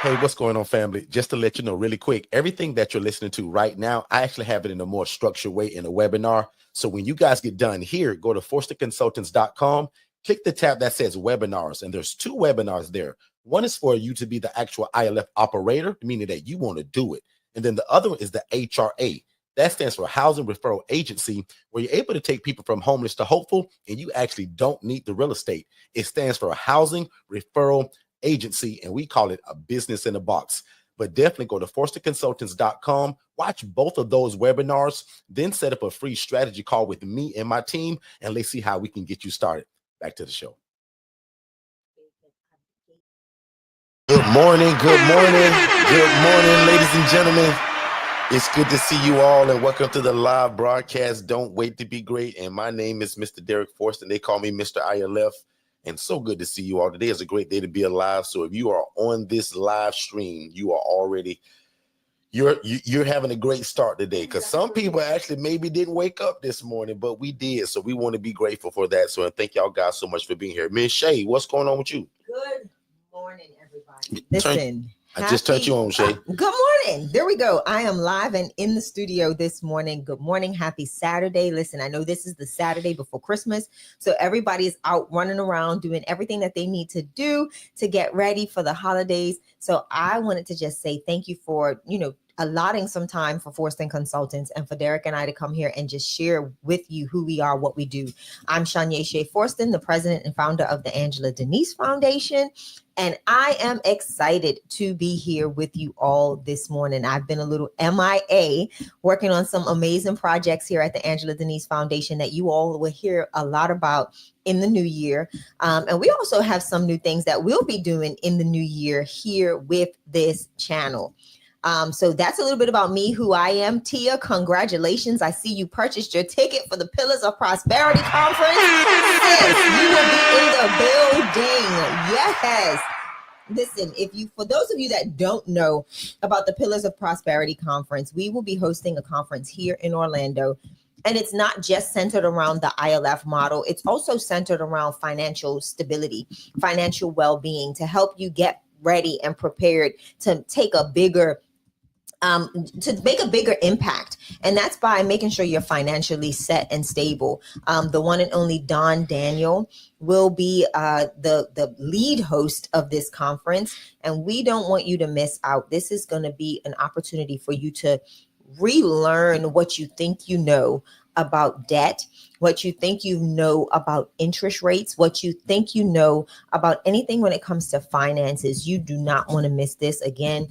Hey, what's going on, family? Just to let you know really quick, everything that you're listening to right now, I actually have it in a more structured way in a webinar. So when you guys get done here, go to forstonconsultants.com, click the tab that says webinars, and there's 2 webinars there. One is for you to be the actual ILF operator, meaning that you want to do it. And then the other one is the HRA. That stands for Housing Referral Agency, where you're able to take people from homeless to hopeful, and you actually don't need the real estate. It stands for Housing Referral Agency, and we call it a business in a box. But definitely go to forstonconsultants.com, watch both of those webinars, then set up a free strategy call with me and my team, and let's see how we can get you started. Back to the show. Good morning, ladies and gentlemen. It's good to see you all, and welcome to the live broadcast. Don't wait to be great. And my name is Mr. Derek Forston. They call me Mr. ILF. And so good to see you all. Today is a great day to be alive. So if you are on this live stream, you are already, you're having a great start today, because some people actually maybe didn't wake up this morning, but we did. So we want to be grateful for that. So thank y'all guys so much for being here. Miss Shay, what's going on with you? Good morning, everybody. Listen. I just turned you on, Shay. Good morning. There we go. I am live and in the studio this morning. Good morning. Happy Saturday. Listen, I know this is the Saturday before Christmas, so everybody is out running around doing everything that they need to do to get ready for the holidays. So I wanted to just say thank you for, allotting some time for Forston Consultants and for Derek and I to come here and just share with you who we are, what we do. I'm Shanya Shea Forston, the president and founder of the Angela Denise Foundation. And I am excited to be here with you all this morning. I've been a little MIA working on some amazing projects here at the Angela Denise Foundation that you all will hear a lot about in the new year. And we also have some new things that we'll be doing in the new year here with this channel. So that's a little bit about me, who I am. Tia, congratulations. I see you purchased your ticket for the Pillars of Prosperity Conference. Yes, you will be in the building. Yes. Listen, for those of you that don't know about the Pillars of Prosperity Conference, we will be hosting a conference here in Orlando. And it's not just centered around the ILF model. It's also centered around financial stability, financial well-being, to help you get ready and prepared to take a bigger make a bigger impact. And that's by making sure you're financially set and stable. The one and only Don Daniel will be the lead host of this conference. And we don't want you to miss out. This is going to be an opportunity for you to relearn what you think you know about debt, what you think you know about interest rates, what you think you know about anything when it comes to finances. You do not want to miss this. Again,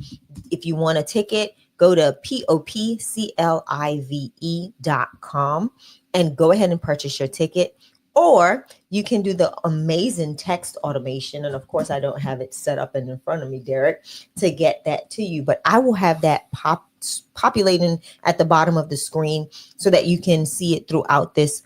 if you want a ticket, go to popclive.com and go ahead and purchase your ticket. Or you can do the amazing text automation. And of course, I don't have it set up in front of me, Derek, to get that to you. But I will have that populating at the bottom of the screen so that you can see it throughout this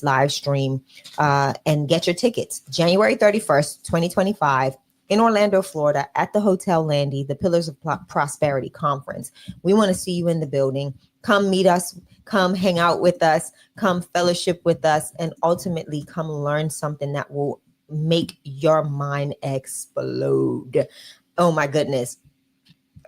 live stream and get your tickets. January 31st, 2025. In Orlando, Florida, at the Hotel Landy, the Pillars of Prosperity Conference. We want to see you in the building. Come meet us, come hang out with us, come fellowship with us, and ultimately come learn something that will make your mind explode. Oh my goodness.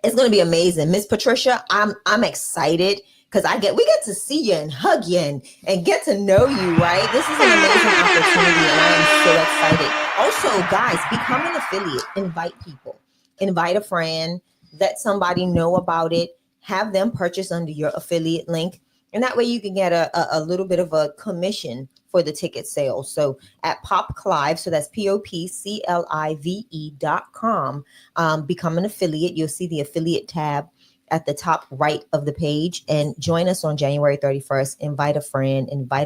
It's going to be amazing. Miss Patricia, I'm excited because we get to see you and hug you and get to know you, right? This is an amazing opportunity, and I am so excited. Also, guys, become an affiliate. Invite people. Invite a friend. Let somebody know about it. Have them purchase under your affiliate link. And that way you can get a little bit of a commission for the ticket sales. So at popclive, so that's popclive.com, become an affiliate. You'll see the affiliate tab at the top right of the page, and join us on January 31st. Invite a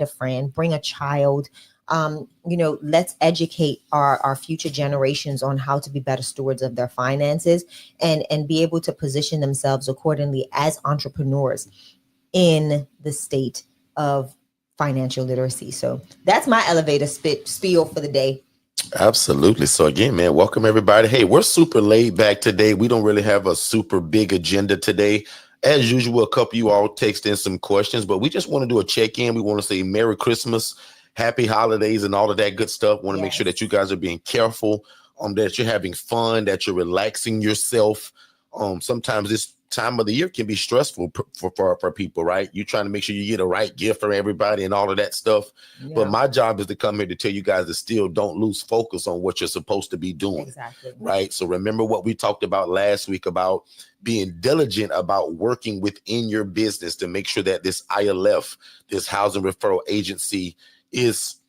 friend, bring a child. Let's educate our future generations on how to be better stewards of their finances and be able to position themselves accordingly as entrepreneurs in the state of financial literacy. So that's my elevator spiel for the day. Absolutely. So again, man, welcome everybody. Hey, we're super laid back today. We don't really have a super big agenda today. As usual, a couple of you all text in some questions, but we just want to do a check-in. We want to say Merry Christmas, Happy Holidays, and all of that good stuff. Want to make sure that you guys are being careful that you're having fun, that you're relaxing yourself. Sometimes this time of the year can be stressful for people, right? You're trying to make sure you get a right gift for everybody and all of that stuff. Yeah. But my job is to come here to tell you guys to still don't lose focus on what you're supposed to be doing. Exactly. Right. So remember what we talked about last week about being diligent about working within your business to make sure that this ILF, this Housing Referral Agency, is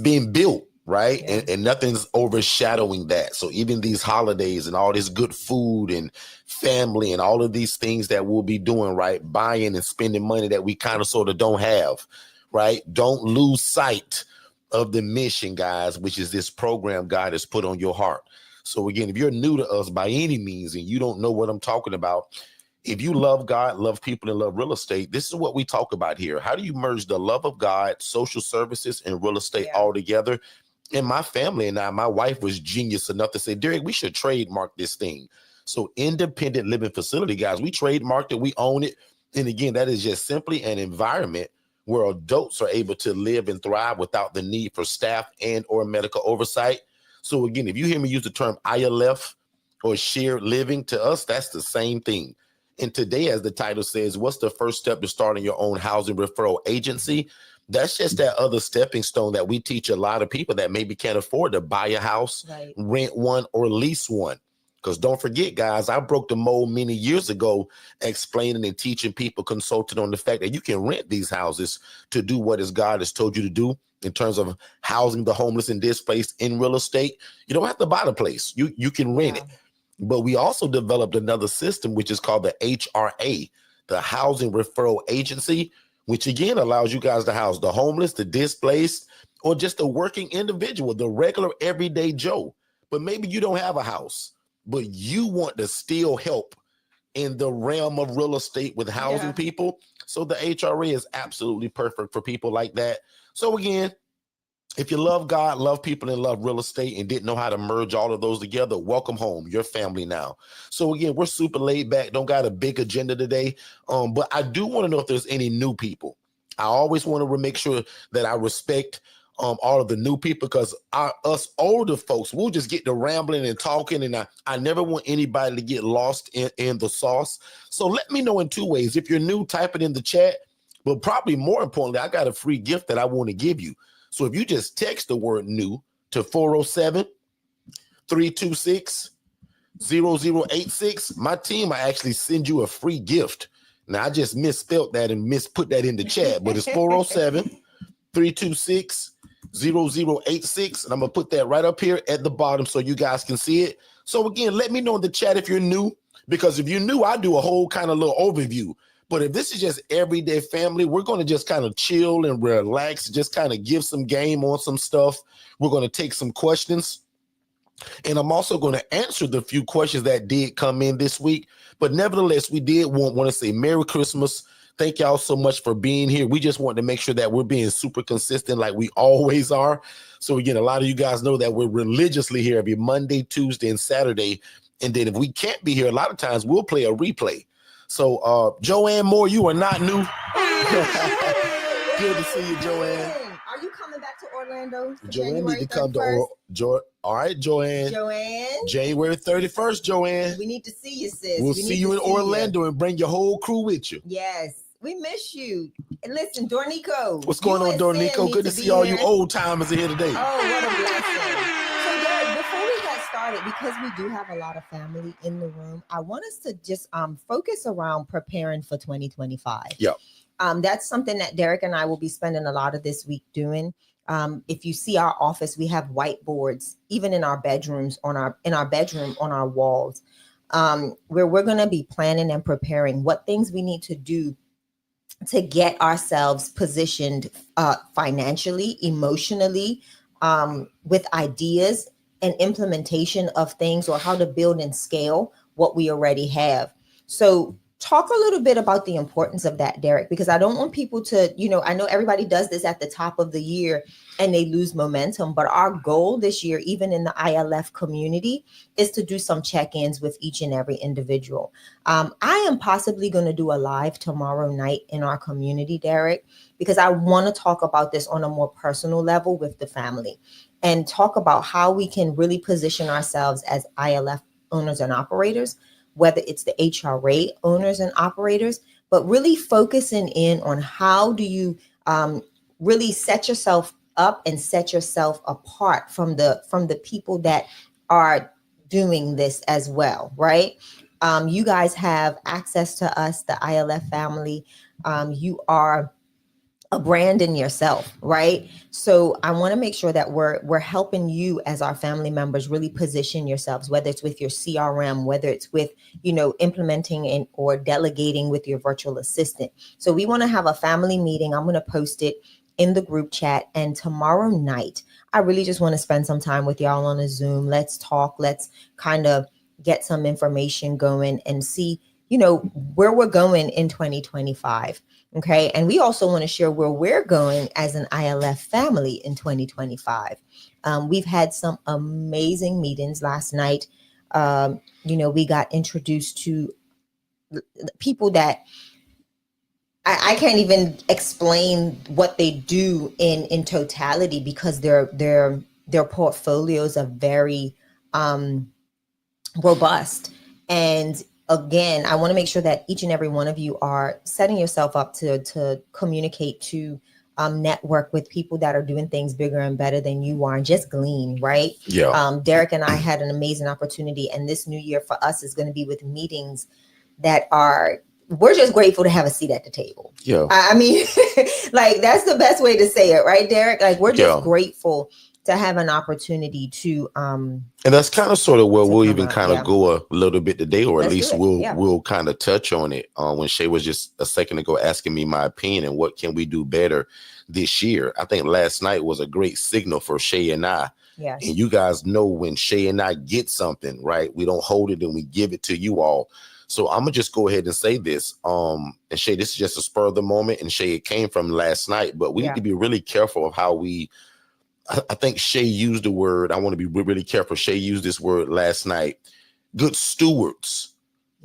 being built. Right. Yeah. And nothing's overshadowing that. So even these holidays and all this good food and family and all of these things that we'll be doing, right, buying and spending money that we kind of sort of don't have. Right. Don't lose sight of the mission, guys, which is this program God has put on your heart. So again, if you're new to us by any means and you don't know what I'm talking about, if you love God, love people, and love real estate, this is what we talk about here. How do you merge the love of God, social services, and real estate all together? And my family and I, my wife was genius enough to say, Derek, we should trademark this thing. So independent living facility, guys, we trademarked it, we own it. And again, that is just simply an environment where adults are able to live and thrive without the need for staff and or medical oversight. So again, if you hear me use the term ILF or shared living, to us, that's the same thing. And today, as the title says, what's the first step to starting your own housing referral agency? That's just that other stepping stone that we teach a lot of people that maybe can't afford to buy a house, rent one, or lease one. Because don't forget, guys, I broke the mold many years ago, explaining and teaching people, consulting on the fact that you can rent these houses to do what is God has told you to do in terms of housing the homeless and displaced in real estate. You don't have to buy the place. You can rent it. But we also developed another system, which is called the HRA, the Housing Referral Agency, which again allows you guys to house the homeless, the displaced, or just a working individual, the regular everyday Joe. But maybe you don't have a house, but you want to still help in the realm of real estate with housing people. So the HRA is absolutely perfect for people like that. So again, if you love God, love people, and love real estate and didn't know how to merge all of those together, welcome home, your family now. So again, we're super laid back, don't got a big agenda today, but I do want to know if there's any new people. I always want to make sure that I respect all of the new people, because us older folks, we'll just get to rambling and talking, and I never want anybody to get lost in the sauce. So let me know in two ways. If you're new, type it in the chat, but probably more importantly, I got a free gift that I want to give you. So if you just text the word new to 407-326-0086, my team will actually send you a free gift. Now, I just misspelled that and misput that in the chat, but it's 407-326-0086. And I'm going to put that right up here at the bottom so you guys can see it. So again, let me know in the chat if you're new, because if you're new, I do a whole kind of little overview. But if this is just everyday family, we're going to just kind of chill and relax, just kind of give some game on some stuff. We're going to take some questions. And I'm also going to answer the few questions that did come in this week. But nevertheless, we did want to say Merry Christmas. Thank y'all so much for being here. We just want to make sure that we're being super consistent like we always are. So again, a lot of you guys know that we're religiously here every Monday, Tuesday, and Saturday. And then if we can't be here, a lot of times we'll play a replay. So, Joanne Moore, you are not new. Good to see you, Joanne. Are you coming back to Orlando? Joanne need to come to all right, Joanne. January 31st, Joanne. We need to see you, sis. We'll see you in Orlando and bring your whole crew with you. Yes. We miss you. And listen, Dornico. What's going on, Dornico? Good to see all you old timers here today. Oh, what a blessing. So, Derek, before we get started, because we do have a lot of family in the room, I want us to just focus around preparing for 2025. Yeah. That's something that Derek and I will be spending a lot of this week doing. If you see our office, we have whiteboards, even in our bedrooms, on our walls, where we're going to be planning and preparing what things we need to do to get ourselves positioned financially, emotionally, with ideas and implementation of things, or how to build and scale what we already have. So talk a little bit about the importance of that, Derek, because I don't want people to, I know everybody does this at the top of the year and they lose momentum, but our goal this year, even in the ILF community, is to do some check-ins with each and every individual. I am possibly going to do a live tomorrow night in our community, Derek, because I want to talk about this on a more personal level with the family and talk about how we can really position ourselves as ILF owners and operators, whether it's the HRA owners and operators, but really focusing in on how do you really set yourself up and set yourself apart from the people that are doing this as well, right? You guys have access to us, the ILF family. You are a brand in yourself, right? So I want to make sure that we're helping you as our family members really position yourselves, whether it's with your CRM, whether it's with, implementing or delegating with your virtual assistant. So we want to have a family meeting. I'm going to post it in the group chat. And tomorrow night, I really just want to spend some time with y'all on a Zoom. Let's talk. Let's kind of get some information going and see, where we're going in 2025. Okay. And we also want to share where we're going as an ILF family in 2025. We've had some amazing meetings last night. We got introduced to people that I can't even explain what they do in totality, because their portfolios are very robust. And again, I want to make sure that each and every one of you are setting yourself up to communicate, to network with people that are doing things bigger and better than you are, and just glean, right? Yeah. Derek and I had an amazing opportunity, and this new year for us is going to be with meetings that are, we're just grateful to have a seat at the table. Yeah. I mean, like, that's the best way to say it, right, Derek? Like, we're just grateful to have an opportunity to and that's kind of sort of where we'll even kind of go a little bit today, or at least we'll kind of touch on it. When Shay was just a second ago asking me my opinion and what can we do better this year, I think last night was a great signal for Shay and I. Yes. And you guys know when Shay and I get something, right, we don't hold it and we give it to you all. So I'm gonna just go ahead and say this. And Shay, this is just a spur of the moment, and Shay, it came from last night, but we need to be really careful of how we. I think Shay used the word. I want to be really careful. Shay used this word last night. Good stewards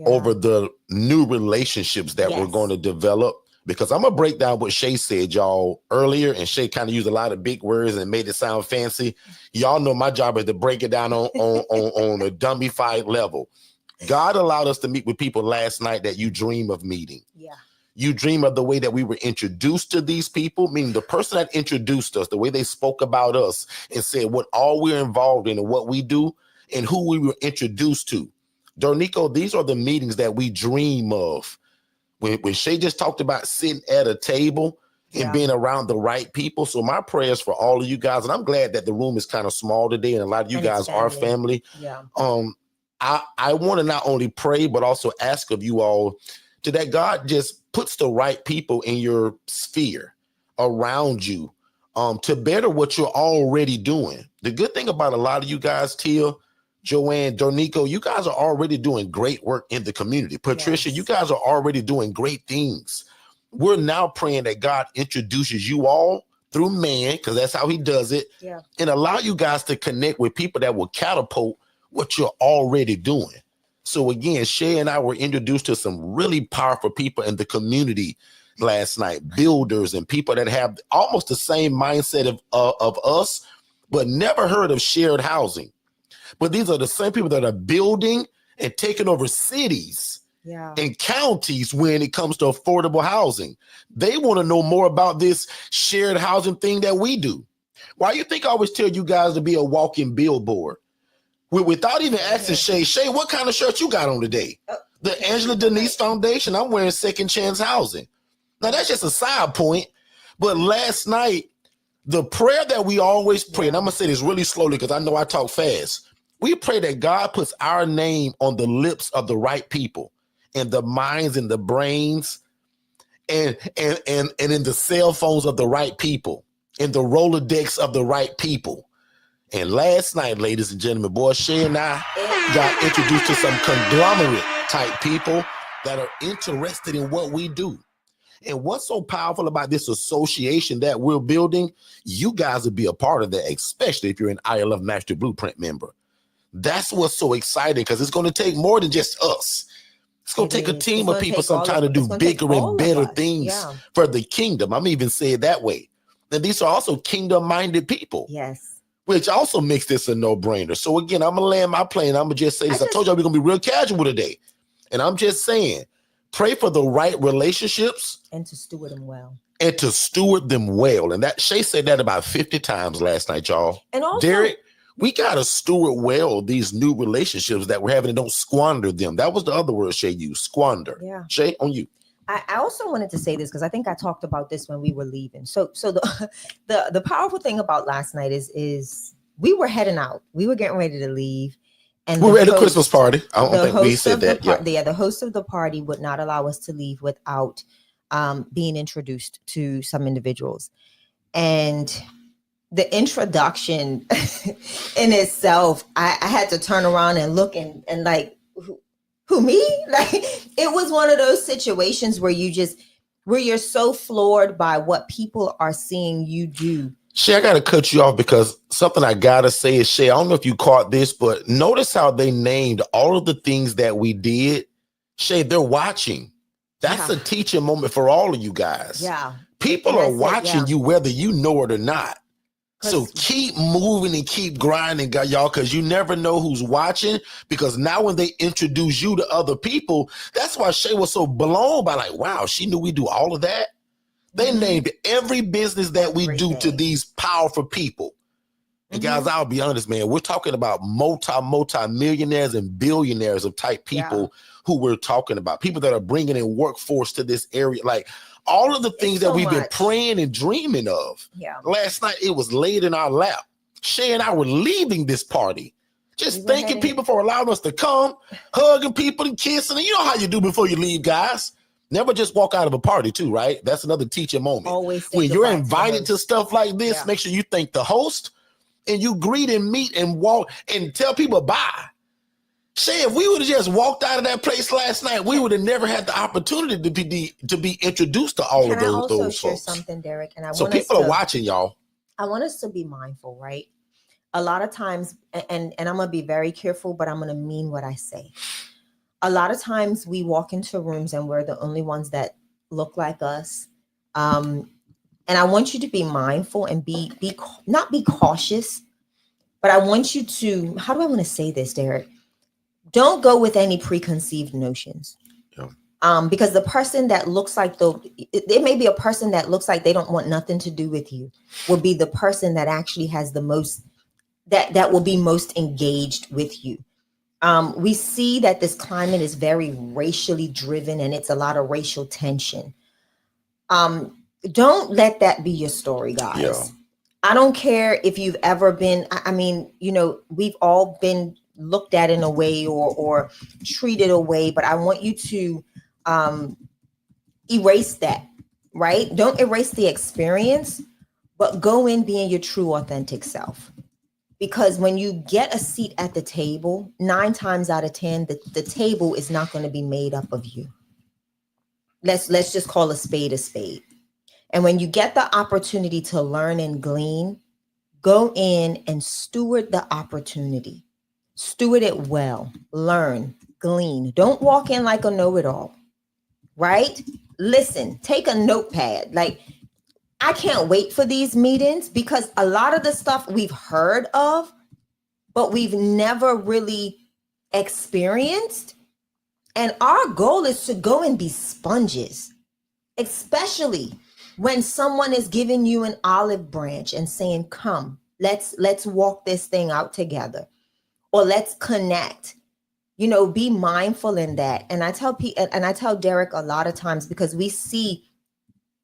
over the new relationships that we're going to develop. Because I'm gonna break down what Shay said, y'all, earlier, and Shay kind of used a lot of big words and made it sound fancy. Y'all know my job is to break it down on a dummified level. God allowed us to meet with people last night that you dream of meeting. Yeah. You dream of the way that we were introduced to these people, meaning the person that introduced us, the way they spoke about us and said what all we're involved in and what we do and who we were introduced to. Dornico, these are the meetings that we dream of. When Shay just talked about sitting at a table and being around the right people. So my prayers for all of you guys, and I'm glad that the room is kind of small today and a lot of you guys are family. Yeah. I want to not only pray, but also ask of you all to that God just puts the right people in your sphere around you to better what you're already doing. The good thing about a lot of you guys, Tia, Joanne, Dornico, you guys are already doing great work in the community. Patricia, you guys are already doing great things. We're now praying that God introduces you all through man, because that's how he does it, and allow you guys to connect with people that will catapult what you're already doing. So again, Shay and I were introduced to some really powerful people in the community last night, builders and people that have almost the same mindset of us, but never heard of shared housing. But these are the same people that are building and taking over cities and counties when it comes to affordable housing. They want to know more about this shared housing thing that we do. Why you think I always tell you guys to be a walking billboard? Without even asking Shay, what kind of shirt you got on today? The Angela Denise Foundation. I'm wearing Second Chance Housing. Now, that's just a side point. But last night, the prayer that we always pray, and I'm going to say this really slowly because I know I talk fast. We pray that God puts our name on the lips of the right people and the minds and the brains and in the cell phones of the right people, in the Rolodex of the right people. And last night, ladies and gentlemen, boy, Shay and I got introduced to some conglomerate type people that are interested in what we do. And what's so powerful about this association that we're building, you guys will be a part of that, especially if you're an I Love Master Blueprint member. That's what's so exciting, because it's going to take more than just us. It's going to take a team of people sometimes to do bigger and better things for the kingdom. I'm even saying that way. And these are also kingdom-minded people. Yes. Which also makes this a no-brainer. So again, I'm going to land my plane. I'm going to just say this. I told y'all we're going to be real casual today. And I'm just saying, pray for the right relationships. And to steward them well. And to steward them well. And that Shay said that about 50 times last night, y'all. And also, Derek, we got to steward well these new relationships that we're having, and don't squander them. That was the other word Shay used, squander. Yeah. Shay, on you. I also wanted to say this because I think I talked about this when we were leaving. So the powerful thing about last night is we were heading out. We were getting ready to leave. And we were at a Christmas party. I don't think we said that. The host of the party would not allow us to leave without being introduced to some individuals. And the introduction in itself, I had to turn around and look and like, who me? Like, it was one of those situations where you're so floored by what people are seeing you do. Shay, I got to cut you off because something I got to say is, Shay, I don't know if you caught this, but notice how they named all of the things that we did. Shay, they're watching. That's a teaching moment for all of you guys. Yeah. People are watching you whether you know it or not. So keep moving and keep grinding, y'all, because you never know who's watching. Because now when they introduce you to other people, that's why Shay was so blown by, like, wow, she knew we do all of that. They named every business that we do to these powerful people. And guys, I'll be honest, man, we're talking about multi-millionaires and billionaires of type people who we're talking about. People that are bringing in workforce to this area. Like, all of the things that we've been praying and dreaming of. Yeah. Last night, it was laid in our lap. Shay and I were leaving this party, just thanking people for allowing us to come, hugging people and kissing. And you know how you do before you leave, guys. Never just walk out of a party too, right? That's another teaching moment. Always when you're invited to stuff like this, make sure you thank the host and you greet and meet and walk and tell people bye. Shay, if we would have just walked out of that place last night, we would have never had the opportunity to be introduced to all of those folks. Can I also share something, Derek? And so people are watching, y'all. I want us to be mindful, right? A lot of times, and I'm going to be very careful, but I'm going to mean what I say. A lot of times we walk into rooms and we're the only ones that look like us. And I want you to be mindful and not be cautious, but I want you to, how do I want to say this, Derek? Don't go with any preconceived notions. Yeah. Because the person that looks like it may be a person that looks like they don't want nothing to do with you, will be the person that actually has the most, that will be most engaged with you. We see that this climate is very racially driven and it's a lot of racial tension. Don't let that be your story, guys. Yeah. I don't care if you've ever been, I mean, you know, we've all been looked at in a way or treated a way, but I want you to erase that, right? Don't erase the experience, but go in being your true, authentic self. Because when you get a seat at the table, 9 times out of 10, the table is not going to be made up of you. Let's just call a spade a spade. And when you get the opportunity to learn and glean, go in and steward the opportunity. Steward it well. Learn, glean. Don't walk in like a know-it-all, right? Listen, take a notepad. Like, I can't wait for these meetings because a lot of the stuff we've heard of, but we've never really experienced. And our goal is to go and be sponges, especially when someone is giving you an olive branch and saying, come, let's walk this thing out together, or let's connect. You know, be mindful in that. And I tell Derek a lot of times, because we see,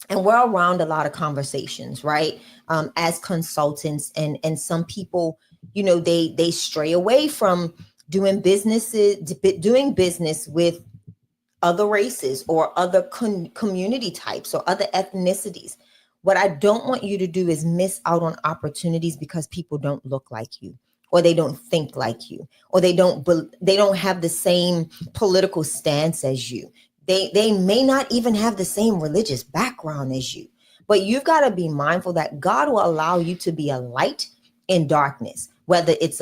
and we're around a lot of conversations, right? As consultants, and some people, you know, they stray away from doing business with other races or other community types or other ethnicities. What I don't want you to do is miss out on opportunities because people don't look like you. or they don't think like you, or they don't have the same political stance as you. They may not even have the same religious background as you. But you've got to be mindful that God will allow you to be a light in darkness, whether it's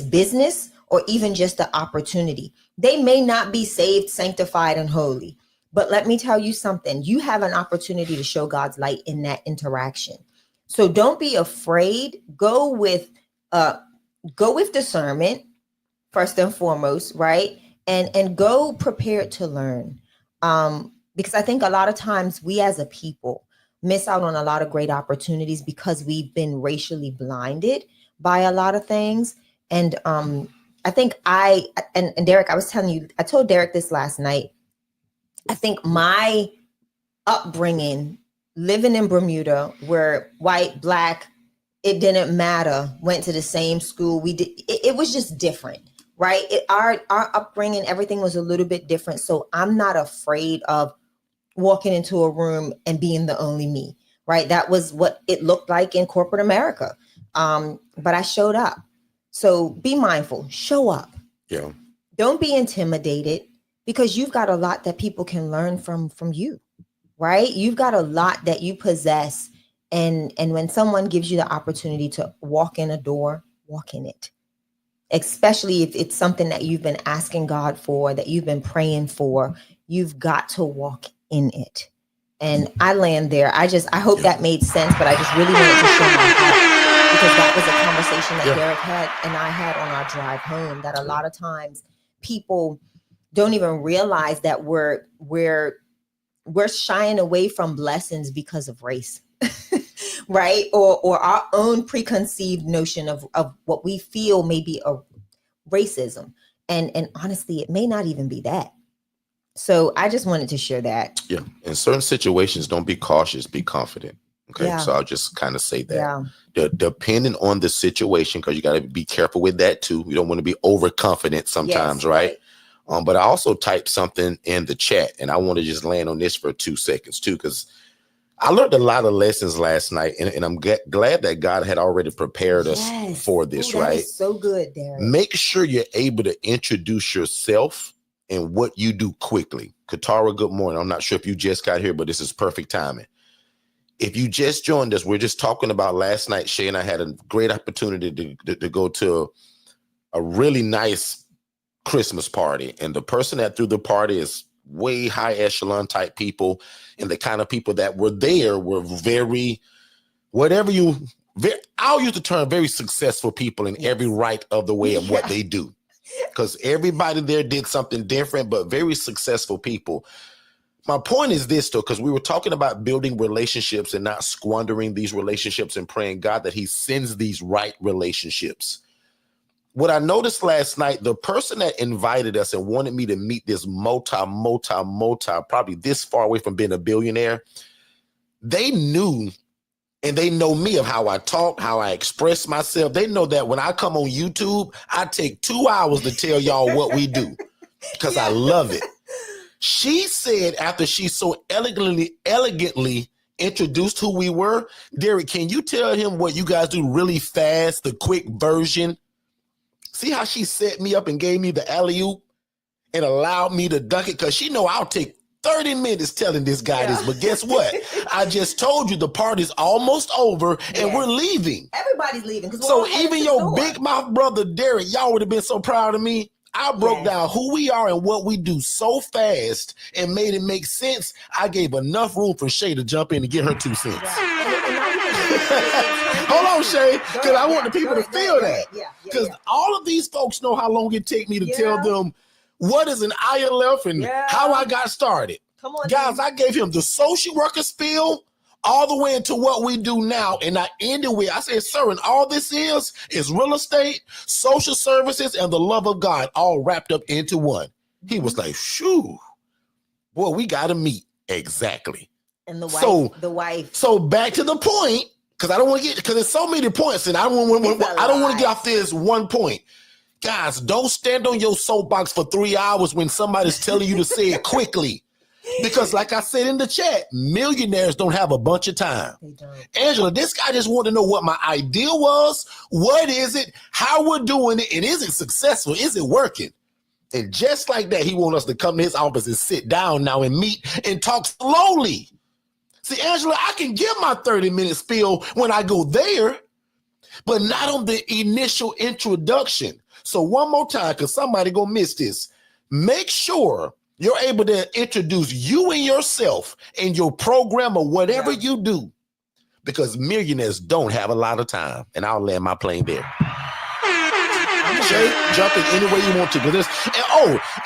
business or even just an opportunity. They may not be saved, sanctified, and holy. But let me tell you something. You have an opportunity to show God's light in that interaction. So don't be afraid. Go with discernment first and foremost, right? And go prepared to learn. Because I think a lot of times we as a people miss out on a lot of great opportunities because we've been racially blinded by a lot of things. And I think and Derek, I told Derek this last night. I think my upbringing, living in Bermuda, where white, black, it didn't matter, went to the same school. It was just different, right? Our upbringing, everything was a little bit different. So I'm not afraid of walking into a room and being the only me, right? That was what it looked like in corporate America. But I showed up. So be mindful, show up. Yeah. Don't be intimidated, because you've got a lot that people can learn from you, right? You've got a lot that you possess. And when someone gives you the opportunity to walk in a door, walk in it. Especially if it's something that you've been asking God for, that you've been praying for, you've got to walk in it. And I land there. I hope that made sense, but I just really wanted to share my heart, because that was a conversation that Derek had and I had on our drive home, that a lot of times people don't even realize that we're shying away from blessings because of race, right? Or our own preconceived notion of what we feel may be a racism. And honestly, it may not even be that. So I just wanted to share that. Yeah. In certain situations, don't be cautious, be confident. Okay. Yeah. So I'll just kind of say that. Yeah. Depending on the situation, because you got to be careful with that too. You don't want to be overconfident sometimes, right? But I also typed something in the chat, and I want to just land on this for 2 seconds too, because I learned a lot of lessons last night, and I'm glad that God had already prepared us for this, that right? Is so good, Derek. Make sure you're able to introduce yourself and what you do quickly. Katara, good morning. I'm not sure if you just got here, but this is perfect timing. If you just joined us, we're just talking about last night. Shay and I had a great opportunity to go to a really nice Christmas party, and the person that threw the party is way high echelon type people, and the kind of people that were there were very, I'll use the term very successful people in every right of the way of what they do, because everybody there did something different, but very successful people. My point is this though, because we were talking about building relationships and not squandering these relationships and praying God that he sends these right relationships. What I noticed last night, the person that invited us and wanted me to meet this multi, probably this far away from being a billionaire, they knew, and they know me of how I talk, how I express myself. They know that when I come on YouTube, I take 2 hours to tell y'all what we do, because I love it. She said, after she so elegantly introduced who we were, Derek, can you tell him what you guys do really fast, the quick version? See how she set me up and gave me the alley-oop and allowed me to dunk it? Because she know I'll take 30 minutes telling this guy this. But guess what? I just told you the party's almost over and we're leaving. Everybody's leaving. So even your big mouth brother, Derek, y'all would have been so proud of me. I broke down who we are and what we do so fast and made it make sense. I gave enough room for Shay to jump in and get her 2 cents. Hold on, Shay, because I want the people to feel that. Because all of these folks know how long it take me to tell them what is an ILF and how I got started. Come on, guys, I gave him the social worker spiel all the way into what we do now. And I ended with, I said, sir, and all this is real estate, social services, and the love of God all wrapped up into one. He was like, shoo, boy, we got to meet. Exactly. And the wife. So back to the point, because I don't want to get, because there's so many points, and I don't want to get off this one point. Guys, don't stand on your soapbox for 3 hours when somebody's telling you to say it quickly. Because like I said in the chat, millionaires don't have a bunch of time. They don't. Angela, this guy just wanted to know what my idea was. What is it? How we're doing it? And is it successful? Is it working? And just like that, he wants us to come to his office and sit down now and meet and talk slowly. See, Angela, I can give my 30-minute spiel when I go there, but not on the initial introduction. So one more time, because somebody gonna miss this. Make sure you're able to introduce you and yourself and your program or whatever you do, because millionaires don't have a lot of time. And I'll land my plane there. Shay, jump in any way you want to.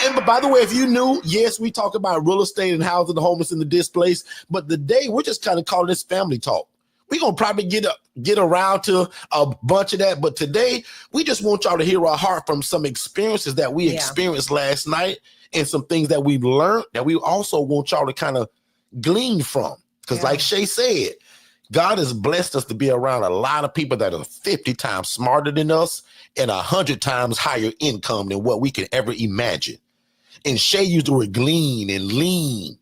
And by the way, if you knew, yes, we talk about real estate and housing the homeless and the displaced, but today we're just kind of calling this family talk. We're going to probably get around to a bunch of that, but today we just want y'all to hear our heart from some experiences that we experienced last night and some things that we've learned that we also want y'all to kind of glean from. Because like Shay said, God has blessed us to be around a lot of people that are 50 times smarter than us and 100 times higher income than what we can ever imagine. And Shay used the word glean and lean.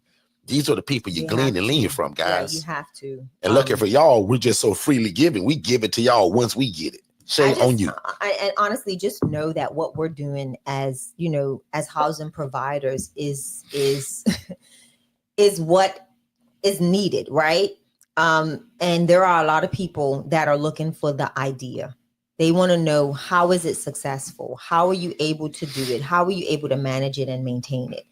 These are the people you glean and lean from, guys. Yeah, you have to. And looking for y'all, we're just so freely giving. We give it to y'all once we get it. Shay, on you. And honestly, just know that what we're doing as, as housing providers is what is needed, right? And there are a lot of people that are looking for the idea. They want to know, how is it successful? How are you able to do it? How are you able to manage it and maintain it?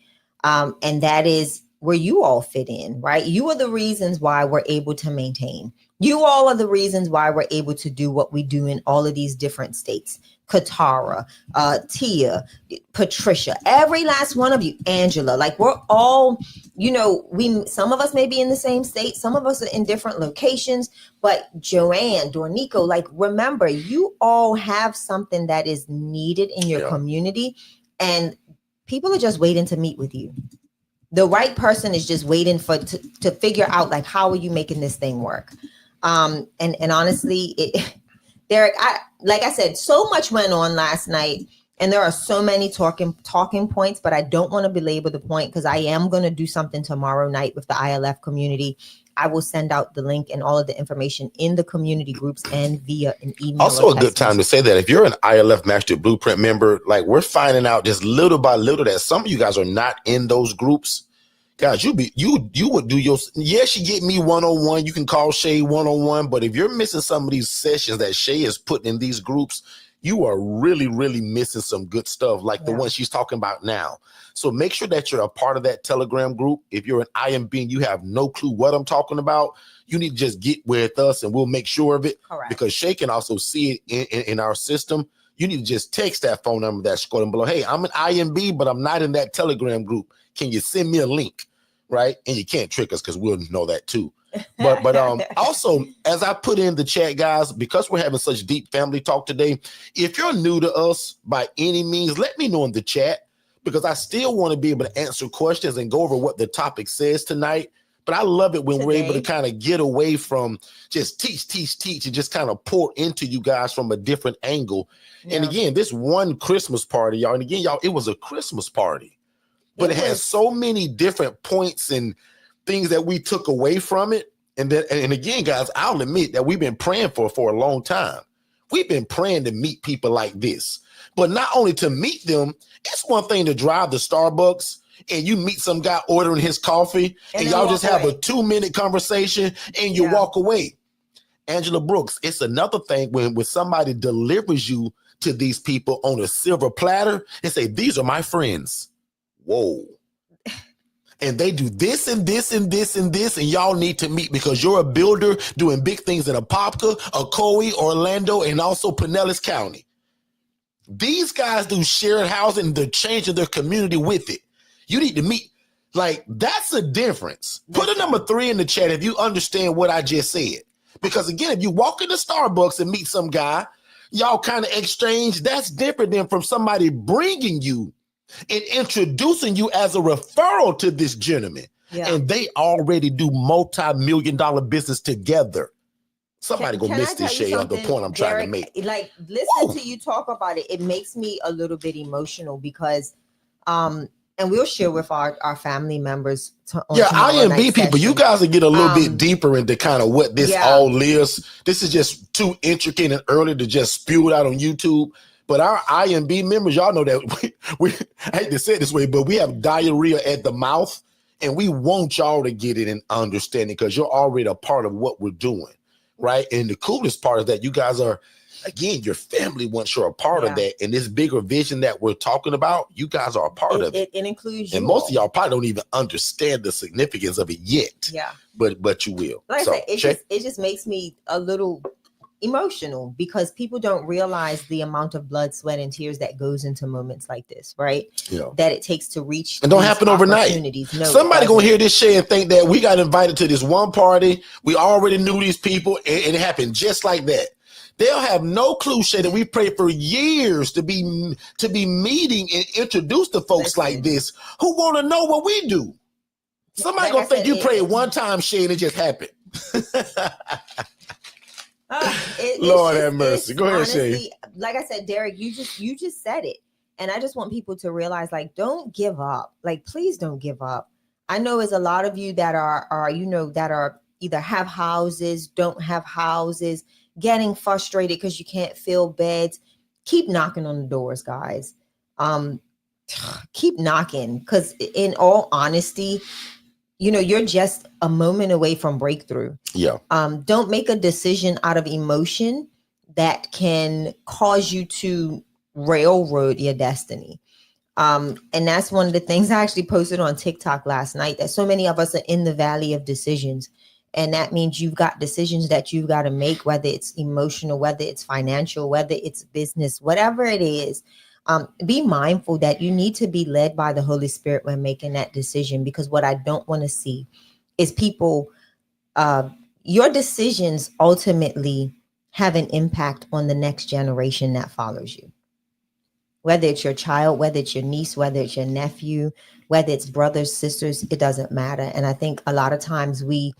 And that is where you all fit in, right? You are the reasons why we're able to maintain. You all are the reasons why we're able to do what we do in all of these different states. Katara, Tia, Patricia, every last one of you, Angela, like we're all, some of us may be in the same state, some of us are in different locations, but Joanne, Dornico, like remember, you all have something that is needed in your community, and people are just waiting to meet with you. The right person is just waiting to figure out, like, how are you making this thing work? And honestly, Derek, like I said, so much went on last night, and there are so many talking points, but I don't want to belabor the point because I am going to do something tomorrow night with the ILF community. I will send out the link and all of the information in the community groups and via an email. Also a good time to say that if you're an ILF Master Blueprint member, like we're finding out just little by little that some of you guys are not in those groups. Guys, you would do your, yes, you get me one-on-one. You can call Shay one-on-one, but if you're missing some of these sessions that Shay is putting in these groups, you are really, really missing some good stuff like the one she's talking about now. So make sure that you're a part of that Telegram group. If you're an IMB and you have no clue what I'm talking about, you need to just get with us and we'll make sure of it. Correct. Because Shay can also see it in our system. You need to just text that phone number that's scrolling below. Hey, I'm an IMB, but I'm not in that Telegram group. Can you send me a link? Right. And you can't trick us because we'll know that too. But also, as I put in the chat, guys, because we're having such deep family talk today, if you're new to us by any means, let me know in the chat, because I still want to be able to answer questions and go over what the topic says tonight. But I love it when we're able to kind of get away from just teach, and just kind of pour into you guys from a different angle. Yeah. And again, this one Christmas party, y'all, and again, y'all, it was a Christmas party. But it has so many different points and things that we took away from it. And again, guys, I'll admit that we've been praying for a long time. We've been praying to meet people like this. But not only to meet them, it's one thing to drive to Starbucks and you meet some guy ordering his coffee and y'all just have a 2-minute conversation and you walk away. Angela Brooks, it's another thing when somebody delivers you to these people on a silver platter and say, these are my friends. Whoa. And they do this and this and this and this, and y'all need to meet because you're a builder doing big things in Apopka, Ocoee, Orlando, and also Pinellas County. These guys do shared housing, they're changing their community with it. You need to meet. Like, that's a difference. Put a number 3 in the chat if you understand what I just said. Because again, if you walk into Starbucks and meet some guy, y'all kind of exchange, that's different than from somebody bringing you and introducing you as a referral to this gentleman. Yeah. And they already do multi-million-dollar business together. Somebody go miss this shade on the point I'm trying to make. Like, listen to you talk about it. It makes me a little bit emotional because and we'll share with our family members. IMB people, you guys will get a little bit deeper into kind of what this all is. This is just too intricate and early to just spew it out on YouTube. But our IMB members, y'all know that we I hate to say it this way, but we have diarrhea at the mouth, and we want y'all to get it and understand it because you're already a part of what we're doing, right? And the coolest part is that you guys are, again, your family once you're a part of that, and this bigger vision that we're talking about, you guys are a part of it. It includes you. And most of y'all probably don't even understand the significance of it yet. Yeah. But you will. Like I said, it just makes me a little emotional because people don't realize the amount of blood, sweat, and tears that goes into moments like this, right? Yeah. That it takes to reach. And don't happen overnight. No, somebody gonna hear this shit and think that we got invited to this one party. We already knew these people, and it happened just like that. They'll have no clue, Shay, that we prayed for years to be meeting and introduced to folks like this who want to know what we do. Somebody gonna think you prayed one time, Shay, and it just happened. Lord have mercy. Go ahead, Shay. Like I said, Derek, you just said it, and I just want people to realize, like, don't give up. Like, please don't give up. I know there's a lot of you that are that are either have houses, don't have houses, getting frustrated because you can't fill beds. Keep knocking on the doors, guys. Keep knocking, because in all honesty, you're just a moment away from breakthrough. Yeah. Don't make a decision out of emotion that can cause you to railroad your destiny. And that's one of the things I actually posted on TikTok last night, that so many of us are in the valley of decisions. And that means you've got decisions that you've got to make, whether it's emotional, whether it's financial, whether it's business, whatever it is. Be mindful that you need to be led by the Holy Spirit when making that decision, because what I don't want to see is people, your decisions ultimately have an impact on the next generation that follows you. Whether it's your child, whether it's your niece, whether it's your nephew, whether it's brothers, sisters, it doesn't matter. And I think a lot of times we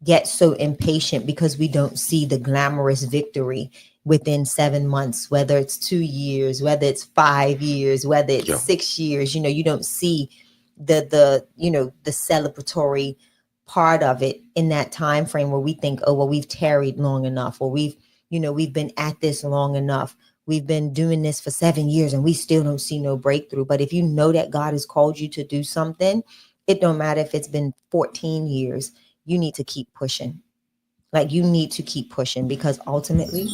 get so impatient because we don't see the glamorous victory within 7 months, whether it's 2 years, whether it's 5 years, whether it's 6 years. You don't see the celebratory part of it in that time frame where we think, oh, well, we've tarried long enough, or we've been at this long enough. We've been doing this for 7 years and we still don't see no breakthrough. But if you know that God has called you to do something, it don't matter if it's been 14 years. You need to keep pushing. Like, you need to keep pushing, because ultimately,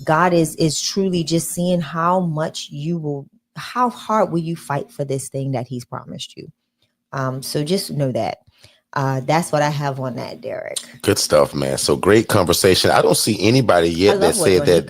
God is truly just seeing how hard will you fight for this thing that he's promised you. So just know that. That's what I have on that, Derek. Good stuff, man. So great conversation. I don't see anybody yet that said that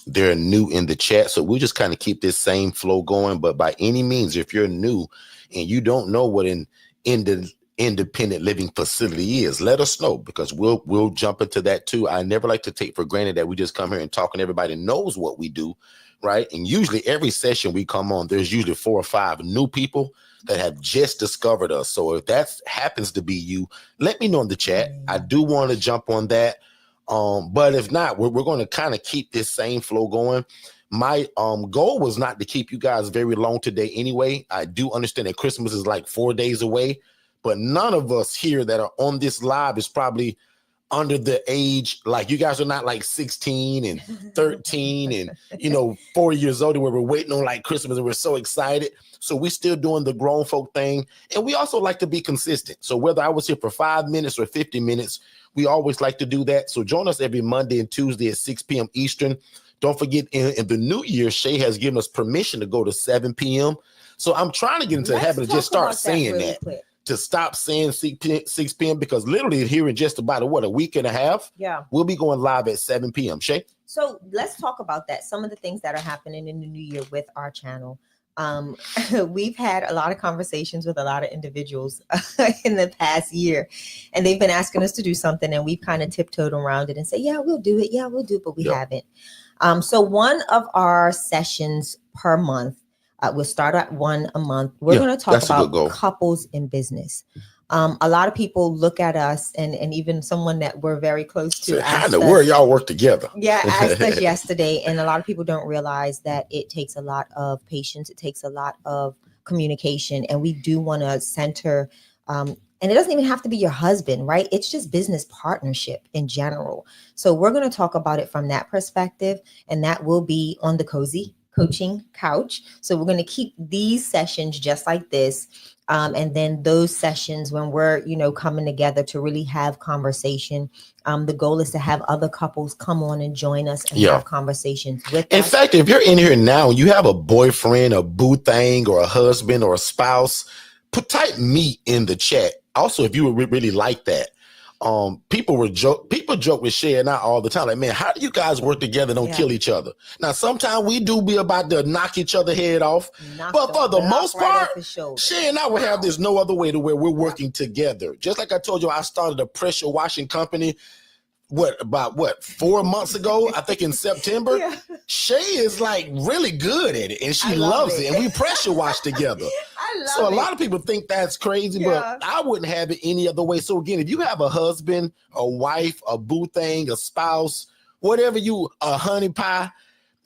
they're new in the chat. So we'll just kind of keep this same flow going. But by any means, if you're new and you don't know what an independent living facility is, let us know, because we'll jump into that too. I never like to take for granted that we just come here and talk and everybody knows what we do, right? And usually every session we come on, there's usually 4 or 5 new people that have just discovered us. So if that happens to be you, let me know in the chat. I do want to jump on that. But if not, we're going to kind of keep this same flow going. My goal was not to keep you guys very long today anyway. I do understand that Christmas is like 4 days away, but none of us here that are on this live is probably under the age, like you guys are not like 16 and 13 and 4 years old where we're waiting on like Christmas and we're so excited. So we're still doing the grown folk thing. And we also like to be consistent. So whether I was here for 5 minutes or 50 minutes, we always like to do that. So join us every Monday and Tuesday at 6 p.m. Eastern. Don't forget, in the new year, Shay has given us permission to go to 7 p.m. So I'm trying to get into the habit of just start saying that. Quick. To stop saying 6 p.m. because literally here in just about a week and a half, we'll be going live at 7 p.m. Shay? So let's talk about that. Some of the things that are happening in the new year with our channel. We've had a lot of conversations with a lot of individuals in the past year, and they've been asking us to do something, and we've kind of tiptoed around it and say, yeah, we'll do it. Yeah, we'll do it, but we haven't. So one of our sessions per month, we'll start at one a month. We're going to talk about couples in business. A lot of people look at us, and even someone that we're very close to So how in asked the us, world y'all work together? asked us yesterday, and a lot of people don't realize that it takes a lot of patience. It takes a lot of communication, and we do want to center, and it doesn't even have to be your husband, right? It's just business partnership in general. So we're going to talk about it from that perspective, and that will be on the Cozy Coaching Couch. So we're going to keep these sessions just like this. And then those sessions when we're, coming together to really have conversation. The goal is to have other couples come on and join us and have conversations with us. In fact, if you're in here now and you have a boyfriend, a boo thing, or a husband or a spouse, type me in the chat. Also, if you would really like that. People joke with Shay and I all the time. Like, man, how do you guys work together and don't kill each other? Now, sometimes we do be about to knock each other head off, but for the most part, Shay and I will have this no other way to where we're working together. Just like I told you, I started a pressure washing company. About 4 months ago? I think in September. Shay is like really good at it, and she loves it. And we pressure wash together. So a lot of people think that's crazy, but I wouldn't have it any other way. So again, if you have a husband, a wife, a boo thing, a spouse, whatever a honey pie,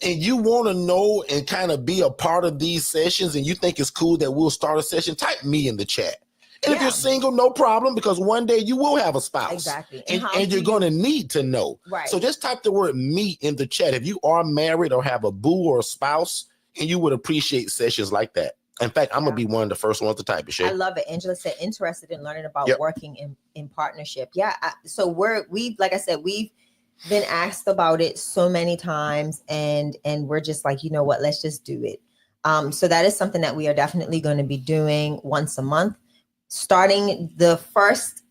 and you want to know and kind of be a part of these sessions, and you think it's cool that we'll start a session, type me in the chat. And if you're single, no problem, because one day you will have a spouse. Exactly. And you're going to need to know. Right. So just type the word me in the chat. If you are married or have a boo or a spouse, and you would appreciate sessions like that. In fact, I'm going to be one of the first ones to type it, Shay. I love it. Angela said, interested in learning about working in partnership. Yeah. So like I said, we've been asked about it so many times, and we're just like, you know what, let's just do it. So that is something that we are definitely going to be doing once a month. Starting the first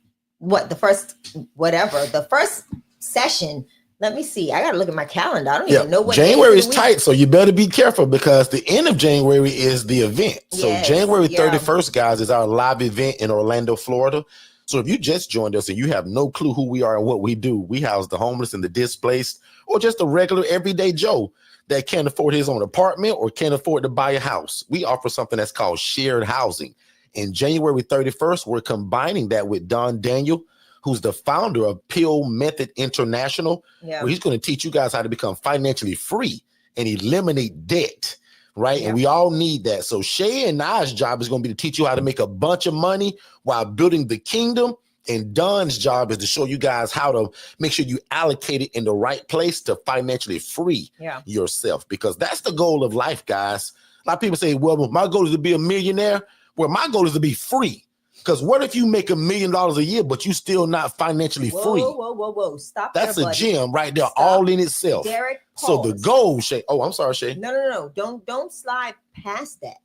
session. Let me see. I got to look at my calendar. I don't even know what January is tight, so you better be careful because the end of January is the event. So January 31st, guys, is our live event in Orlando, Florida. So if you just joined us and you have no clue who we are and what we do, we house the homeless and the displaced, or just a regular everyday Joe that can't afford his own apartment or can't afford to buy a house. We offer something that's called shared housing. In January 31st, we're combining that with Don Daniel, who's the founder of Pill Method International, where he's going to teach you guys how to become financially free and eliminate debt, right? And we all need that. So Shay and I's job is going to be to teach you how to make a bunch of money while building the kingdom. And Don's job is to show you guys how to make sure you allocate it in the right place to financially free yourself, because that's the goal of life, guys. A lot of people say, well, my goal is to be a millionaire. Well, my goal is to be free. Because what if you make $1 million a year, but you still not financially free? Whoa. Stop. That's a gem right there, all in itself. Derek, so the goal, Shay. Oh, I'm sorry, Shay. No. Don't slide past that.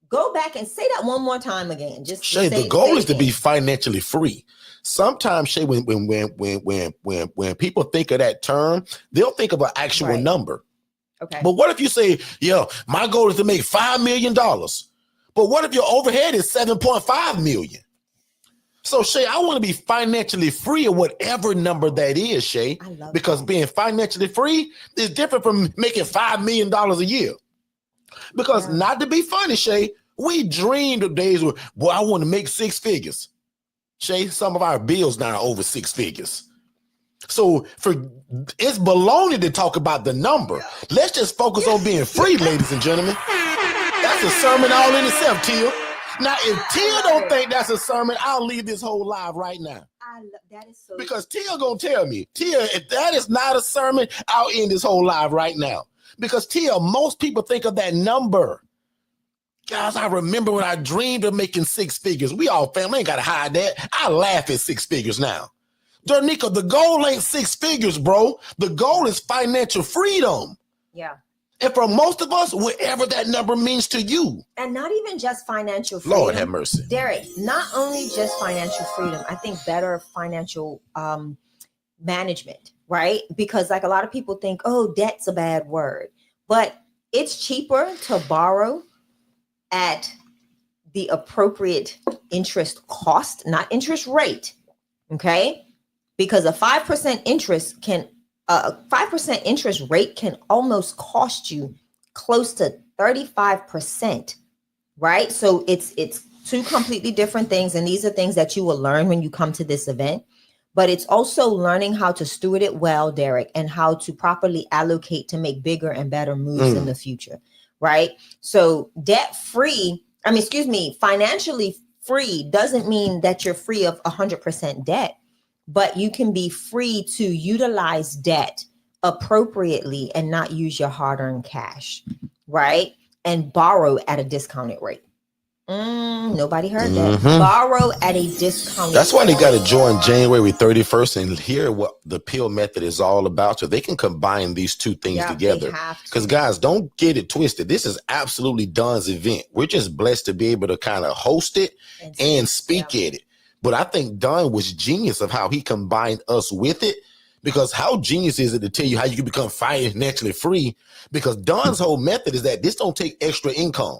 Go back and say that one more time again. Shay, the goal is to be financially free. Sometimes, Shay, when people think of that term, they'll think of an actual number. Okay. But what if you say, my goal is to make $5 million? But what if your overhead is 7.5 million? So Shay, I want to be financially free at whatever number that is, Shay, because being financially free is different from making $5 million a year. Because not to be funny, Shay, we dreamed of days where, boy, I want to make 6 figures. Shay, some of our bills now are over 6 figures. So it's baloney to talk about the number. Let's just focus on being free, ladies and gentlemen. That's a sermon all in itself, Tia. Now, if Tia don't think that's a sermon, I'll leave this whole live right now. That is so. Because Tia gonna tell me, Tia, if that is not a sermon, I'll end this whole live right now. Because Tia, most people think of that number. Guys, I remember when I dreamed of making 6 figures. We all family ain't gotta hide that. I laugh at 6 figures now. Dernica, the goal ain't 6 figures, bro. The goal is financial freedom. Yeah. And for most of us, whatever that number means to you. And not even just financial freedom. Lord have mercy. Derek, not only just financial freedom, I think better financial management, right? Because like a lot of people think, oh, debt's a bad word. But it's cheaper to borrow at the appropriate interest cost, not interest rate, okay? Because a 5% interest can 5% interest rate can almost cost you close to 35%, right? So it's two completely different things. And these are things that you will learn when you come to this event. But it's also learning how to steward it well, Derek, and how to properly allocate to make bigger and better moves in the future, right? So financially free doesn't mean that you're free of 100% debt, but you can be free to utilize debt appropriately and not use your hard-earned cash, right? And borrow at a discounted rate. Nobody heard that. Borrow at a discounted That's why they rate. got to join January 31st and hear what the PIL method is all about, so they can combine these two things together. Because guys, don't get it twisted. This is absolutely Don's event. We're just blessed to be able to kind of host it and speak at it. But I think Don was genius of how he combined us with it. Because how genius is it to tell you how you can become financially free? Because Don's whole method is that this don't take extra income.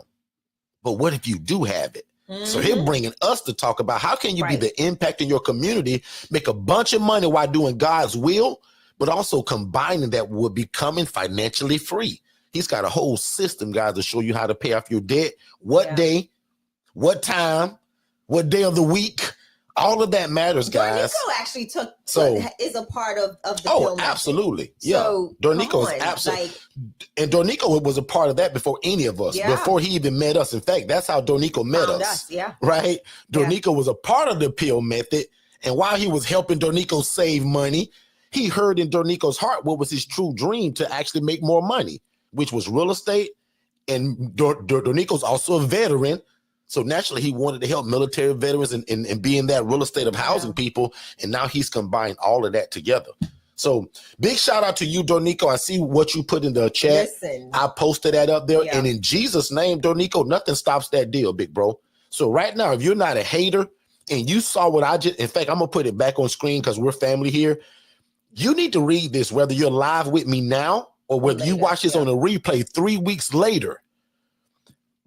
But what if you do have it? So he's bringing us to talk about how can you be the impact in your community, make a bunch of money while doing God's will, but also combining that with becoming financially free. He's got a whole system, guys, to show you how to pay off your debt, what day, what time, what day of the week. All of that matters, guys. Dornico actually is a part of the film. Absolutely. So, Dornico is absolutely. And Dornico was a part of that before any of us, before he even met us. In fact, that's how Dornico met us. Right? Dornico was a part of the PIL method. And while he was helping Dornico save money, he heard in Dornico's heart what was his true dream to actually make more money, which was real estate. And Dornico's also a veteran. So naturally, he wanted to help military veterans and be in that real estate of housing people. And now he's combined all of that together. So big shout out to you, Dornico. I see what you put in the chat. I posted that up there. And in Jesus' name, Dornico, nothing stops that deal, big bro. So right now, if you're not a hater and you saw what I just, in fact, I'm going to put it back on screen because we're family here. You need to read this, whether you're live with me now or whether you watch this on a replay 3 weeks later.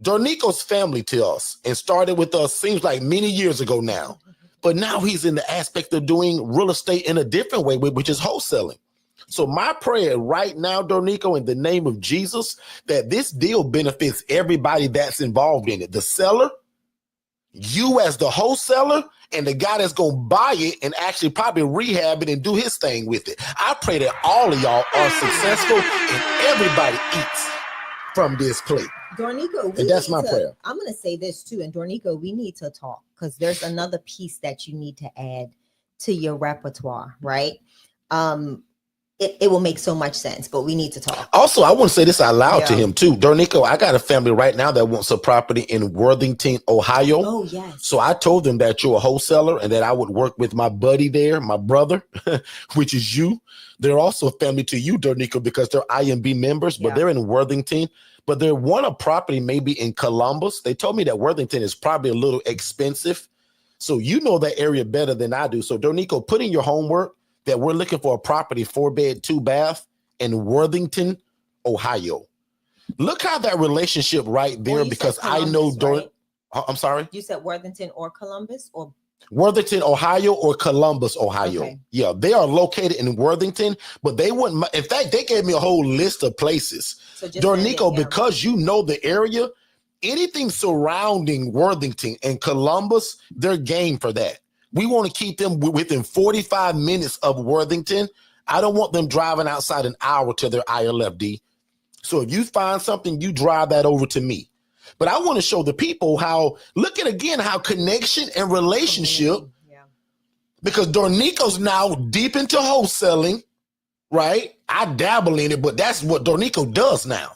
Dornico's family to us and started with us seems like many years ago now, but now he's in the aspect of doing real estate in a different way, which is wholesaling. So my prayer right now, Dornico, in the name of Jesus, that this deal benefits everybody that's involved in it. The seller, you as the wholesaler, and the guy that's going to buy it and actually probably rehab it and do his thing with it. I pray that all of y'all are successful and everybody eats from this plate. Dornico, and that's my prayer. I'm going to say this too. And Dornico, we need to talk because there's another piece that you need to add to your repertoire, right? It will make so much sense, but we need to talk. Also, I want to say this out loud to him too. Dornico, I got a family right now that wants a property in Worthington, Ohio. Oh, yes. So I told them that you're a wholesaler and that I would work with my buddy there, my brother, which is you. They're also family to you, Dornico, because they're IMB members, but they're in Worthington. But they want a property maybe in Columbus. They told me that Worthington is probably a little expensive. So you know that area better than I do. So Dornico, put in your homework that we're looking for a property 4-bed, 2-bath in Worthington, Ohio. Look how that relationship right there, because I know right? I'm sorry. You said Worthington or Columbus or Worthington, Ohio, or Columbus, Ohio. Okay. Yeah, they are located in Worthington, but they wouldn't. In fact, they gave me a whole list of places. So Dornico, because you know the area, anything surrounding Worthington and Columbus, they're game for that. We want to keep them within 45 minutes of Worthington. I don't want them driving outside an hour to their ILFD. So if you find something, you drive that over to me. But I want to show the people how, look at again, how connection and relationship, because Dornico's now deep into wholesaling, right? I dabble in it, but that's what Dornico does now.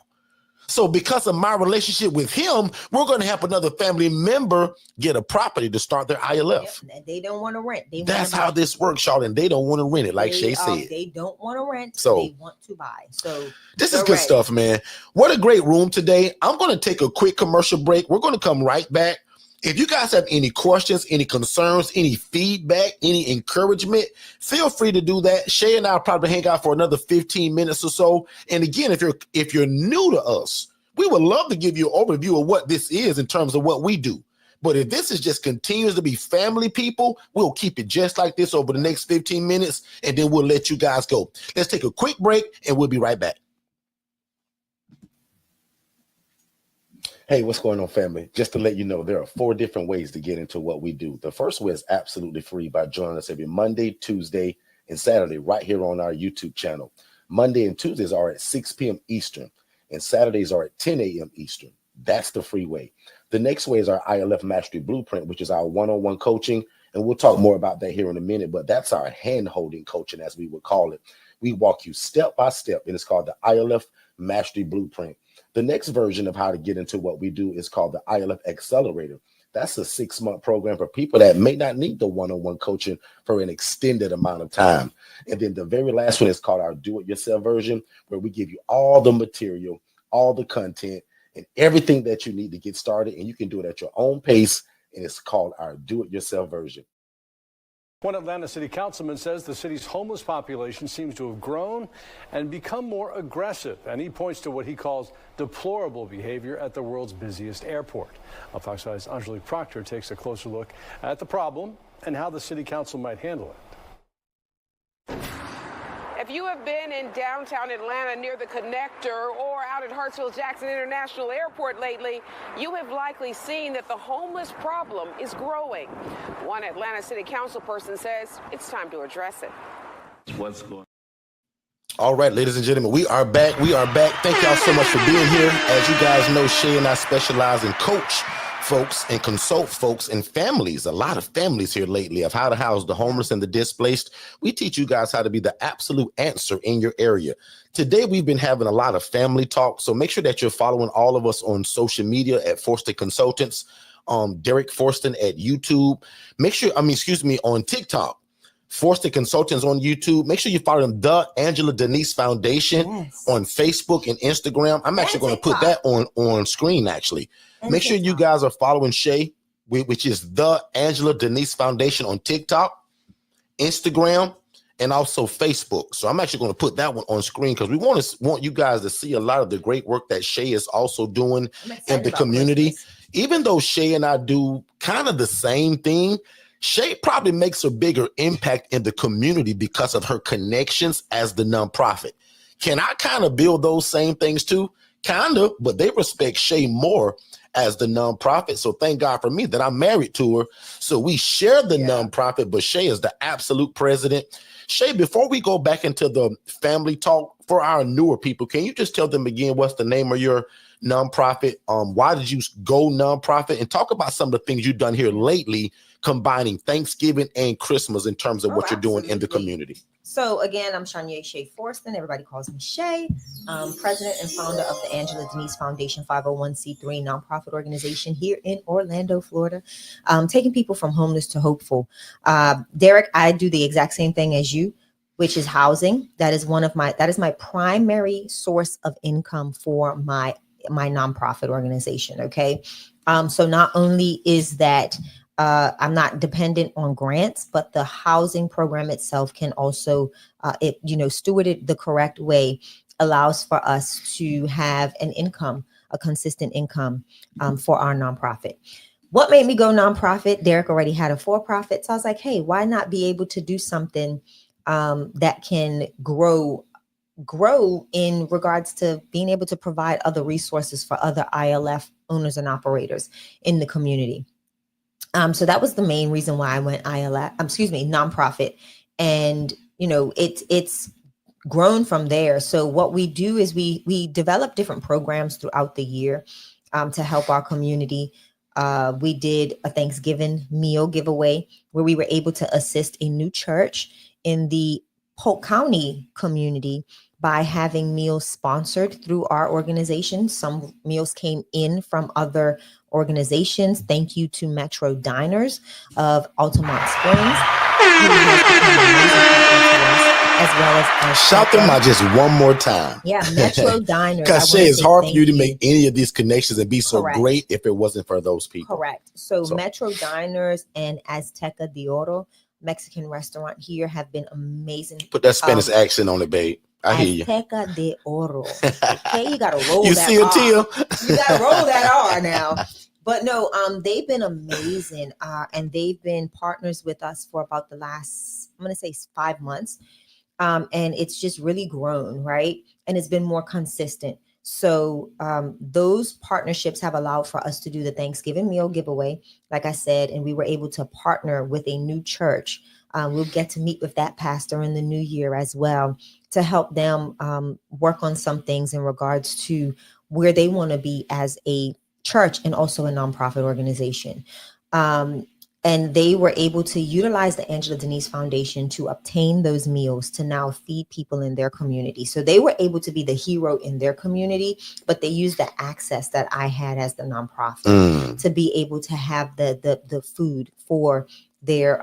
So because of my relationship with him, we're going to help another family member get a property to start their ILF. Yep. They don't want to rent. That's how this works, y'all. And they don't want to rent it, like Shay said. They don't want to rent. So they want to buy. So this is good stuff, man. What a great room today. I'm going to take a quick commercial break. We're going to come right back. If you guys have any questions, any concerns, any feedback, any encouragement, feel free to do that. Shay and I will probably hang out for another 15 minutes or so. And again, if you're new to us, we would love to give you an overview of what this is in terms of what we do. But if this is just continues to be family people, we'll keep it just like this over the next 15 minutes, and then we'll let you guys go. Let's take a quick break, and we'll be right back. Hey, what's going on, family? Just to let you know, there are 4 different ways to get into what we do. The first way is absolutely free by joining us every Monday, Tuesday, and Saturday right here on our YouTube channel. Monday and Tuesdays are at 6 p.m. Eastern, and Saturdays are at 10 a.m. Eastern. That's the free way. The next way is our ILF Mastery Blueprint, which is our one-on-one coaching, and we'll talk more about that here in a minute, but that's our hand-holding coaching, as we would call it. We walk you step by step, and it's called the ILF Mastery Blueprint. The next version of how to get into what we do is called the ILF Accelerator. That's a 6-month program for people that may not need the one-on-one coaching for an extended amount of time. And then the very last one is called our do-it-yourself version, where we give you all the material, all the content, and everything that you need to get started. And you can do it at your own pace. And it's called our do-it-yourself version. One Atlanta City Councilman says the city's homeless population seems to have grown and become more aggressive, and he points to what he calls deplorable behavior at the world's busiest airport. Fox 5's Angelique Proctor takes a closer look at the problem and how the city council might handle it. If you have been in downtown Atlanta near the connector or out at Hartsfield-Jackson International Airport lately, you have likely seen that the homeless problem is growing. One Atlanta City Council person says it's time to address it. What's going on? All right, ladies and gentlemen, we are back. We are back. Thank y'all so much for being here. As you guys know, Shay and I specialize in coach folks and consult folks and families, a lot of families here lately, of how to house the homeless and the displaced. We teach you guys how to be the absolute answer in your area. Today, we've been having a lot of family talk, so make sure that you're following all of us on social media at Forston Consultants, Derek Forston at YouTube. Make sure, on TikTok. Forston Consultants on YouTube. Make sure you follow them, the Angela Denise Foundation, on Facebook and Instagram. I'm actually going to put that on screen, actually. Make sure you guys are following Shay, which is the Angela Denise Foundation on TikTok, Instagram, and also Facebook. So I'm actually going to put that one on screen because we want you guys to see a lot of the great work that Shay is also doing in the community. Even though Shay and I do kind of the same thing, Shay probably makes a bigger impact in the community because of her connections as the nonprofit. Can I kind of build those same things too? Kind of, but they respect Shay more as the nonprofit. So thank God for me that I'm married to her. So we share the nonprofit, but Shay is the absolute president. Shay, before we go back into the family talk, for our newer people, can you just tell them again what's the name of your nonprofit? Why did you go nonprofit? And talk about some of the things you've done here lately, combining Thanksgiving and Christmas in terms of what you're doing in the community. So again, I'm Shania Shay Forston. Everybody calls me Shay. President and founder of the Angela Denise Foundation, 501c3 nonprofit organization here in Orlando, Florida, taking people from homeless to hopeful. Derek, I do the exact same thing as you, which is housing. That is my primary source of income for my nonprofit organization. Okay. So not only is that I'm not dependent on grants, but the housing program itself can also, stewarded the correct way, allows for us to have an income, a consistent income for our nonprofit. What made me go nonprofit? Derek already had a for-profit. So I was like, hey, why not be able to do something that can grow in regards to being able to provide other resources for other ILF owners and operators in the community. So that was the main reason why I went nonprofit. And, it's grown from there. So what we do is we develop different programs throughout the year to help our community. We did a Thanksgiving meal giveaway where we were able to assist a new church in the Polk County community by having meals sponsored through our organization. Some meals came in from other organizations. Thank you to Metro Diners of Altamont Springs, who has become amazing partner to us, as well as shout them out just one more time. Yeah, Metro Diners. Because Shay, it's hard for you to make any of these connections and be so great if it wasn't for those people. Correct. So Metro Diners and Azteca de Oro, Mexican restaurant here, have been amazing. Put that Spanish accent on it, babe. I hear you. Azteca de Oro. Okay, you gotta roll you that see R. a teal? You gotta roll that R now. But no, they've been amazing. And they've been partners with us for about the last, I'm gonna say 5 months. And it's just really grown, right? And it's been more consistent. So those partnerships have allowed for us to do the Thanksgiving meal giveaway, like I said, and we were able to partner with a new church. We'll get to meet with that pastor in the new year as well to help them work on some things in regards to where they want to be as a church and also a nonprofit organization. And they were able to utilize the Angela Denise Foundation to obtain those meals to now feed people in their community. So they were able to be the hero in their community, but they used the access that I had as the nonprofit to be able to have the food for their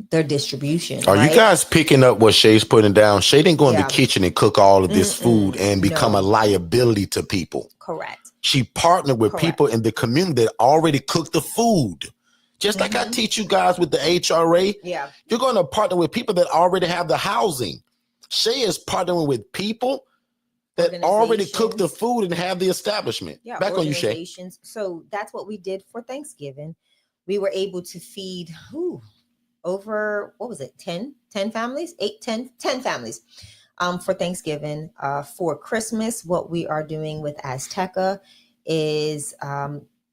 distribution. Are right? you guys picking up what Shay's putting down? Shay didn't go in the kitchen and cook all of this food and become a liability to people. Correct. She partnered with people in the community that already cooked the food. Just like I teach you guys with the HRA, you're going to partner with people that already have the housing. Shay is partnering with people that already cook the food and have the establishment. Back on you, Shay. So that's what we did for Thanksgiving. We were able to feed over, 10 families, 10 families for Thanksgiving. For Christmas, what we are doing with Azteca is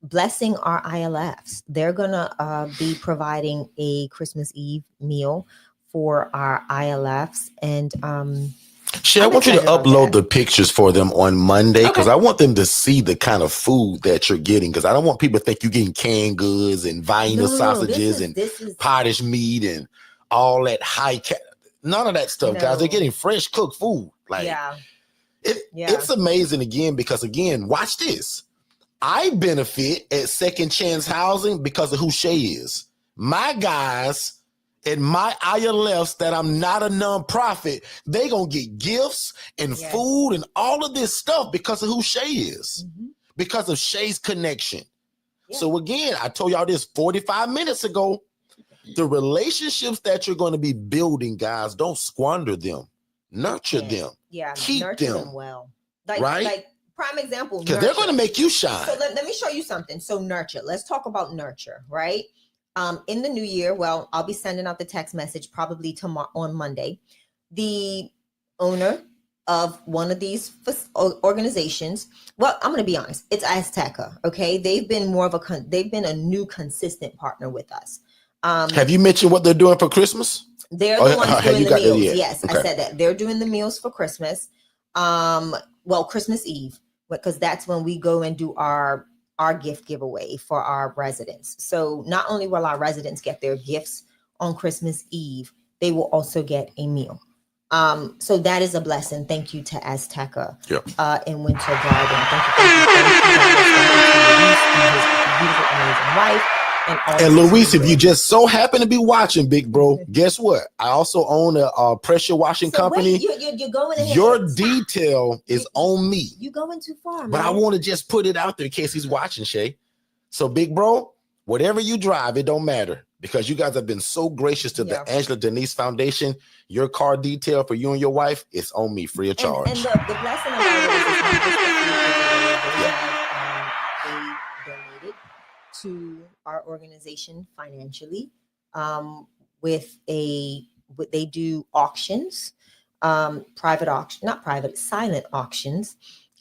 blessing our ILFs. They're gonna be providing a Christmas Eve meal for our ILFs, and Shay, I want you to upload the pictures for them on Monday because I want them to see the kind of food that you're getting, because I don't want people to think you're getting canned goods and Vienna sausages and pottage meat and all that none of that stuff, guys. They're getting fresh cooked food. It's amazing again, because again, watch this. I benefit at Second Chance Housing because of who Shay is. My guys and my ILFs that I'm not a nonprofit, they gonna get gifts and food and all of this stuff because of who Shay is, because of Shay's connection. So again, I told y'all this 45 minutes ago. The relationships that you're going to be building, guys, don't squander them. Nurture them. Keep nurture them well. Right? Prime example, because they're going to make you shine. So let me show you something. So nurture. Let's talk about nurture, right? In the new year, well, I'll be sending out the text message probably tomorrow on Monday. The owner of one of these organizations, well, I'm going to be honest, it's Azteca. Okay, they've been they've been a new consistent partner with us. Have you mentioned what they're doing for Christmas? They're the ones doing the meals. Yes, okay. I said that they're doing the meals for Christmas. Well, Christmas Eve, because that's when we go and do our gift giveaway for our residents. So not only will our residents get their gifts on Christmas Eve, they will also get a meal. So that is a blessing. Thank you to Azteca in Winter Garden. Thank you and his beautiful, amazing wife. And Luis, if you just so happen to be watching, big bro, guess what? I also own a pressure washing company. Wait, you're going ahead. Your detail is on me. You're going too far, man. But I want to just put it out there in case he's watching, Shay. So, big bro, whatever you drive, it don't matter, because you guys have been so gracious to the Angela Denise Foundation. Your car detail for you and your wife is on me, free of charge. And the blessing about it is it's not just the food they donated to our organization financially they do auctions, silent auctions,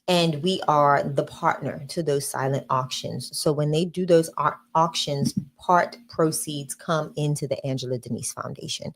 and we are the partner to those silent auctions. So when they do those auctions, part proceeds come into the Angela Denise Foundation.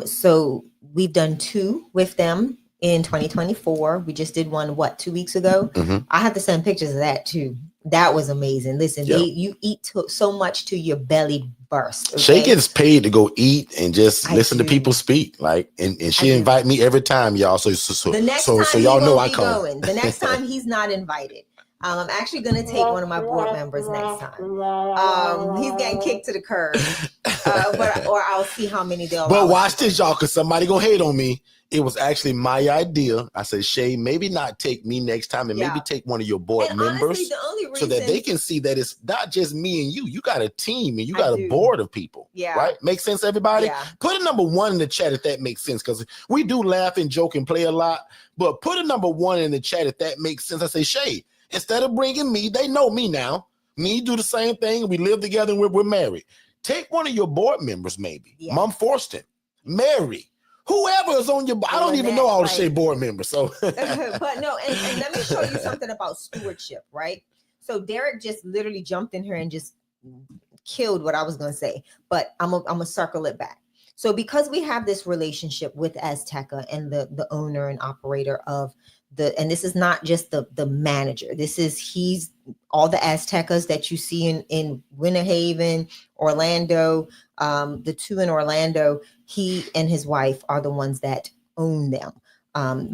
So we've done 2 with them in 2024. We just did one 2 weeks ago. I have to send pictures of that too. That was amazing. Listen, you eat so much to your belly burst. Okay? Shay gets paid to go eat and just listen to people speak. And she invite me every time, y'all. So the next time y'all know I come. The next time he's not invited. I'm actually going to take one of my board members next time. He's getting kicked to the curb, or I'll see how many they'll. But watch this, y'all, because somebody gonna hate on me. It was actually my idea. I said, Shay, maybe not take me next time, and maybe take one of your board members, honestly, the only reason, so that they can see that it's not just me and you. You got a team and you got a board of people. Right? Make sense, everybody? Put a number 1 in the chat if that makes sense, because we do laugh and joke and play a lot. But put a number 1 in the chat if that makes sense. I say, Shay, instead of bringing me, they know me now. Me do the same thing. We live together and we're married. Take one of your board members, maybe. Mom Forston, Mary, whoever is on your, I don't even know all the right. Shea board members. So, But no, and let me show you something about stewardship, right? So Derek just literally jumped in here and just killed what I was going to say, but I'm gonna circle it back. So because we have this relationship with Azteca and the owner and operator of and this is not just the manager. He's all the Aztecas that you see in Winter Haven, Orlando, the two in Orlando, he and his wife are the ones that own them.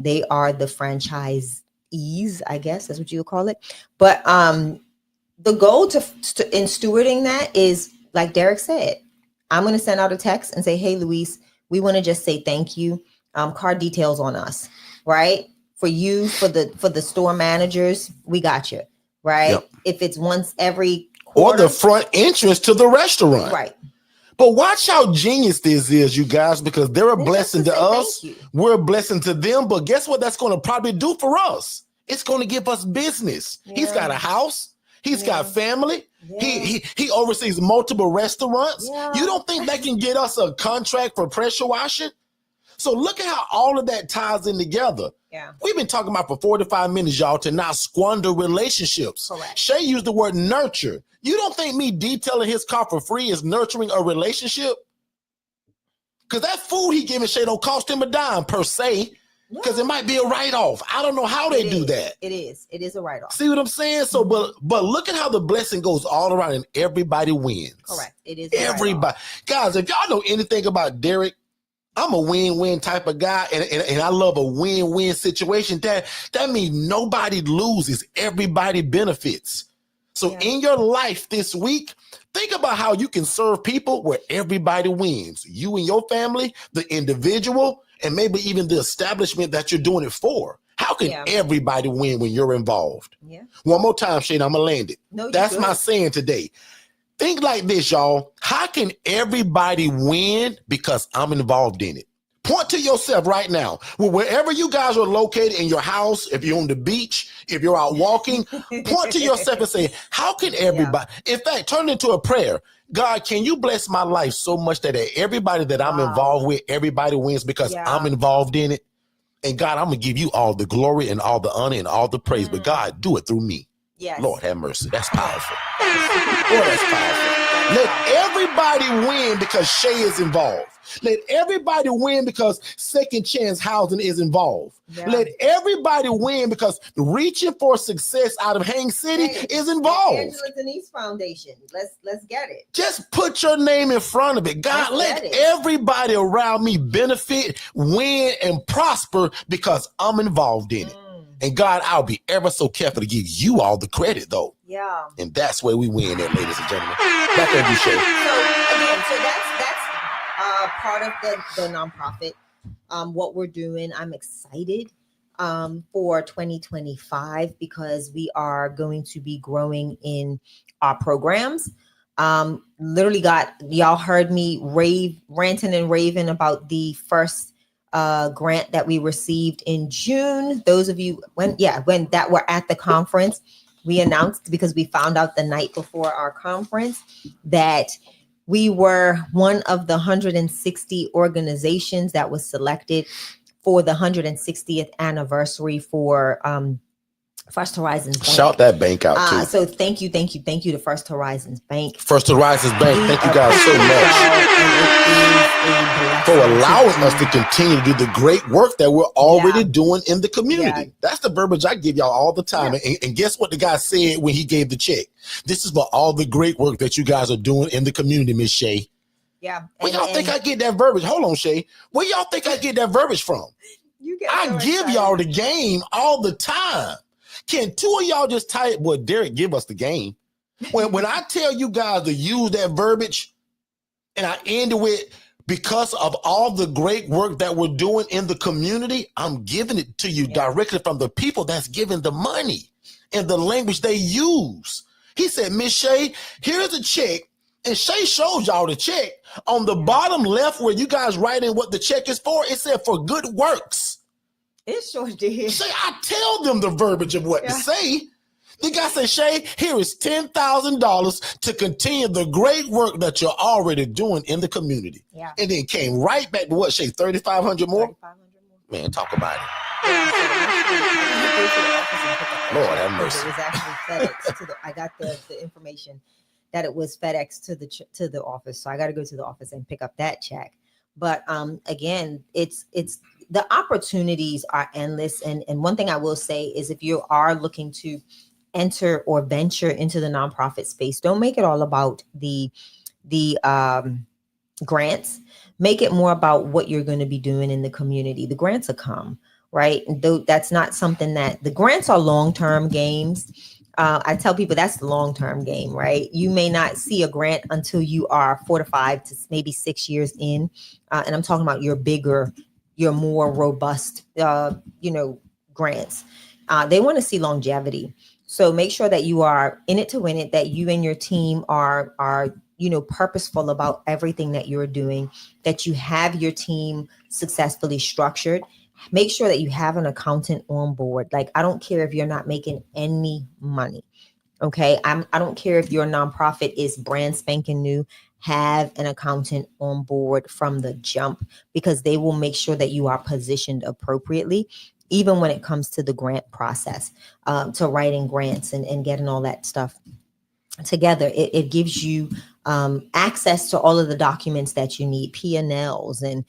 They are the franchisees, I guess that's what you would call it. But the goal in stewarding that is, like Derek said, I'm going to send out a text and say, hey, Luis, we want to just say thank you. Card details on us, right? For you, for the store managers, we got you, right? Yep. If it's once every quarter. Or the front entrance to the restaurant. Right. But watch how genius this is, you guys, because they're a blessing to us. We're a blessing to them. But guess what that's going to probably do for us? It's going to give us business. Yeah. He's got a house. He's got family. Yeah. He oversees multiple restaurants. Yeah. You don't think they can get us a contract for pressure washing? So look at how all of that ties in together. Yeah. We've been talking about for 45 minutes, y'all, to not squander relationships. Correct. Shay used the word nurture. You don't think me detailing his car for free is nurturing a relationship? Because that food he giving Shay don't cost him a dime per se, because it might be a write-off. I don't know how they do that. It is a write-off. See what I'm saying? So, but look at how the blessing goes all around and everybody wins. Correct. It is everybody. Guys, if y'all know anything about Derek, I'm a win-win type of guy, and I love a win-win situation. That means nobody loses, everybody benefits. So in your life this week, think about how you can serve people where everybody wins. You and your family, the individual, and maybe even the establishment that you're doing it for. How can everybody win when you're involved? Yeah. One more time, Shane, I'm going to land it. No, that's my saying today. Think like this, y'all. How can everybody win because I'm involved in it? Point to yourself right now. Well, wherever you guys are located, in your house, if you're on the beach, if you're out walking, point to yourself and say, how can everybody, in fact, turn it into a prayer. God, can you bless my life so much that everybody that I'm involved with, everybody wins because I'm involved in it? And God, I'm going to give you all the glory and all the honor and all the praise, but God, do it through me. Yes. Lord have mercy. That's powerful. Lord, that's powerful. Let everybody win because Shay is involved. Let everybody win because Second Chance Housing is involved. Yeah. Let everybody win because reaching for success out of Hang City is involved. Angela Denise Foundation. Let's get it. Just put your name in front of it. God, let everybody around me benefit, win, and prosper because I'm involved in it. And God, I'll be ever so careful to give you all the credit, though. Yeah. And that's where we win at, ladies and gentlemen. Back over you, Shay. So that's part of the nonprofit. What we're doing, I'm excited for 2025 because we are going to be growing in our programs. Literally y'all heard me ranting and raving about the first grant that we received in June. Those of you when that were at the conference, we announced, because we found out the night before our conference that we were one of the 160 organizations that was selected for the 160th anniversary for First Horizons Bank. Shout that bank out too. So thank you to First Horizons Bank. First Horizons Bank, thank you guys so much for allowing us to continue to do the great work that we're already doing in the community. Yeah. That's the verbiage I give y'all all the time. Yeah. And guess what the guy said when he gave the check? This is for all the great work that you guys are doing in the community, Miss Shay. Yeah. Where y'all think I get that verbiage? Hold on, Shay. Where y'all think I get that verbiage from? I give y'all the game all the time. Can two of y'all just type, well, Derek, give us the game? When I tell you guys to use that verbiage, and I end it with, because of all the great work that we're doing in the community, I'm giving it to you directly from the people that's giving the money and the language they use. He said, Miss Shay, here's a check. And Shay shows y'all the check. On the bottom left where you guys write in what the check is for, it said for good works. It sure did. Say, I tell them the verbiage of what to say. The guy said, Shay, here is $10,000 to continue the great work that you're already doing in the community. Yeah. And then came right back to what, Shay, 3,500 more? 3,500 more. Man, talk about it. Lord have mercy. It was actually FedEx to the. I got the information that it was FedEx to the office, so I got to go to the office and pick up that check. But again, it's the opportunities are endless, and one thing I will say is if you are looking to enter or venture into the nonprofit space, don't make it all about the grants. Make it more about what you're going to be doing in the community. The grants will come, right? And though that's not something that the grants are long-term games. I tell people that's the long-term game, right? You may not see a grant until you are 4 to 5 to maybe 6 years in. And I'm talking about your bigger, your more robust, grants. They want to see longevity. So make sure that you are in it to win it, that you and your team are purposeful about everything that you're doing, that you have your team successfully structured. Make sure that you have an accountant on board. Like, I don't care if you're not making any money. Okay. I don't care if your nonprofit is brand spanking new. Have an accountant on board from the jump, because they will make sure that you are positioned appropriately, even when it comes to the grant process, to writing grants and getting all that stuff together. It gives you access to all of the documents that you need, P&Ls and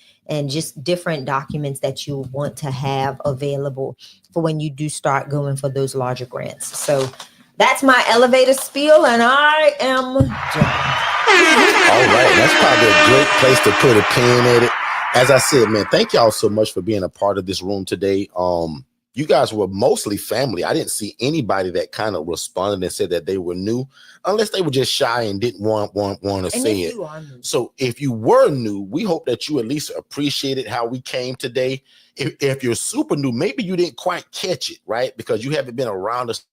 just different documents that you want to have available for when you do start going for those larger grants. So that's my elevator spiel, and I am done. All right, that's probably a great place to put a pin at it. As I said, man, thank y'all so much for being a part of this room today. You guys were mostly family. I didn't see anybody that kind of responded and said that they were new, unless they were just shy and didn't want to say it. So if you were new, we hope that you at least appreciated how we came today. If you're super new, maybe you didn't quite catch it, right? Because you haven't been around us to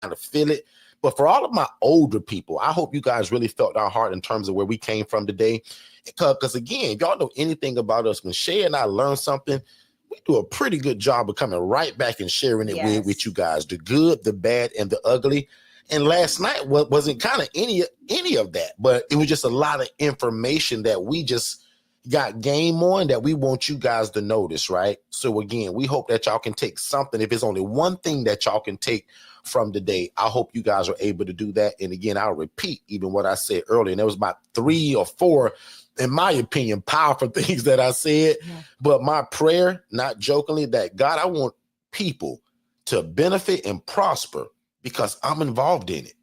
kind of feel it. But for all of my older people, I hope you guys really felt our heart in terms of where we came from today. Because again, if y'all know anything about us, when Shay and I learn something, we do a pretty good job of coming right back and sharing it with you guys, the good, the bad, and the ugly. And last night wasn't kind of any of that, but it was just a lot of information that we just got game on that we want you guys to notice, right? So again, we hope that y'all can take something. If it's only one thing that y'all can take from today, I hope you guys are able to do that. And again, I'll repeat even what I said earlier, and there was about 3 or 4, in my opinion, powerful things that I said. Yeah. But my prayer, not jokingly, that God, I want people to benefit and prosper because I'm involved in it.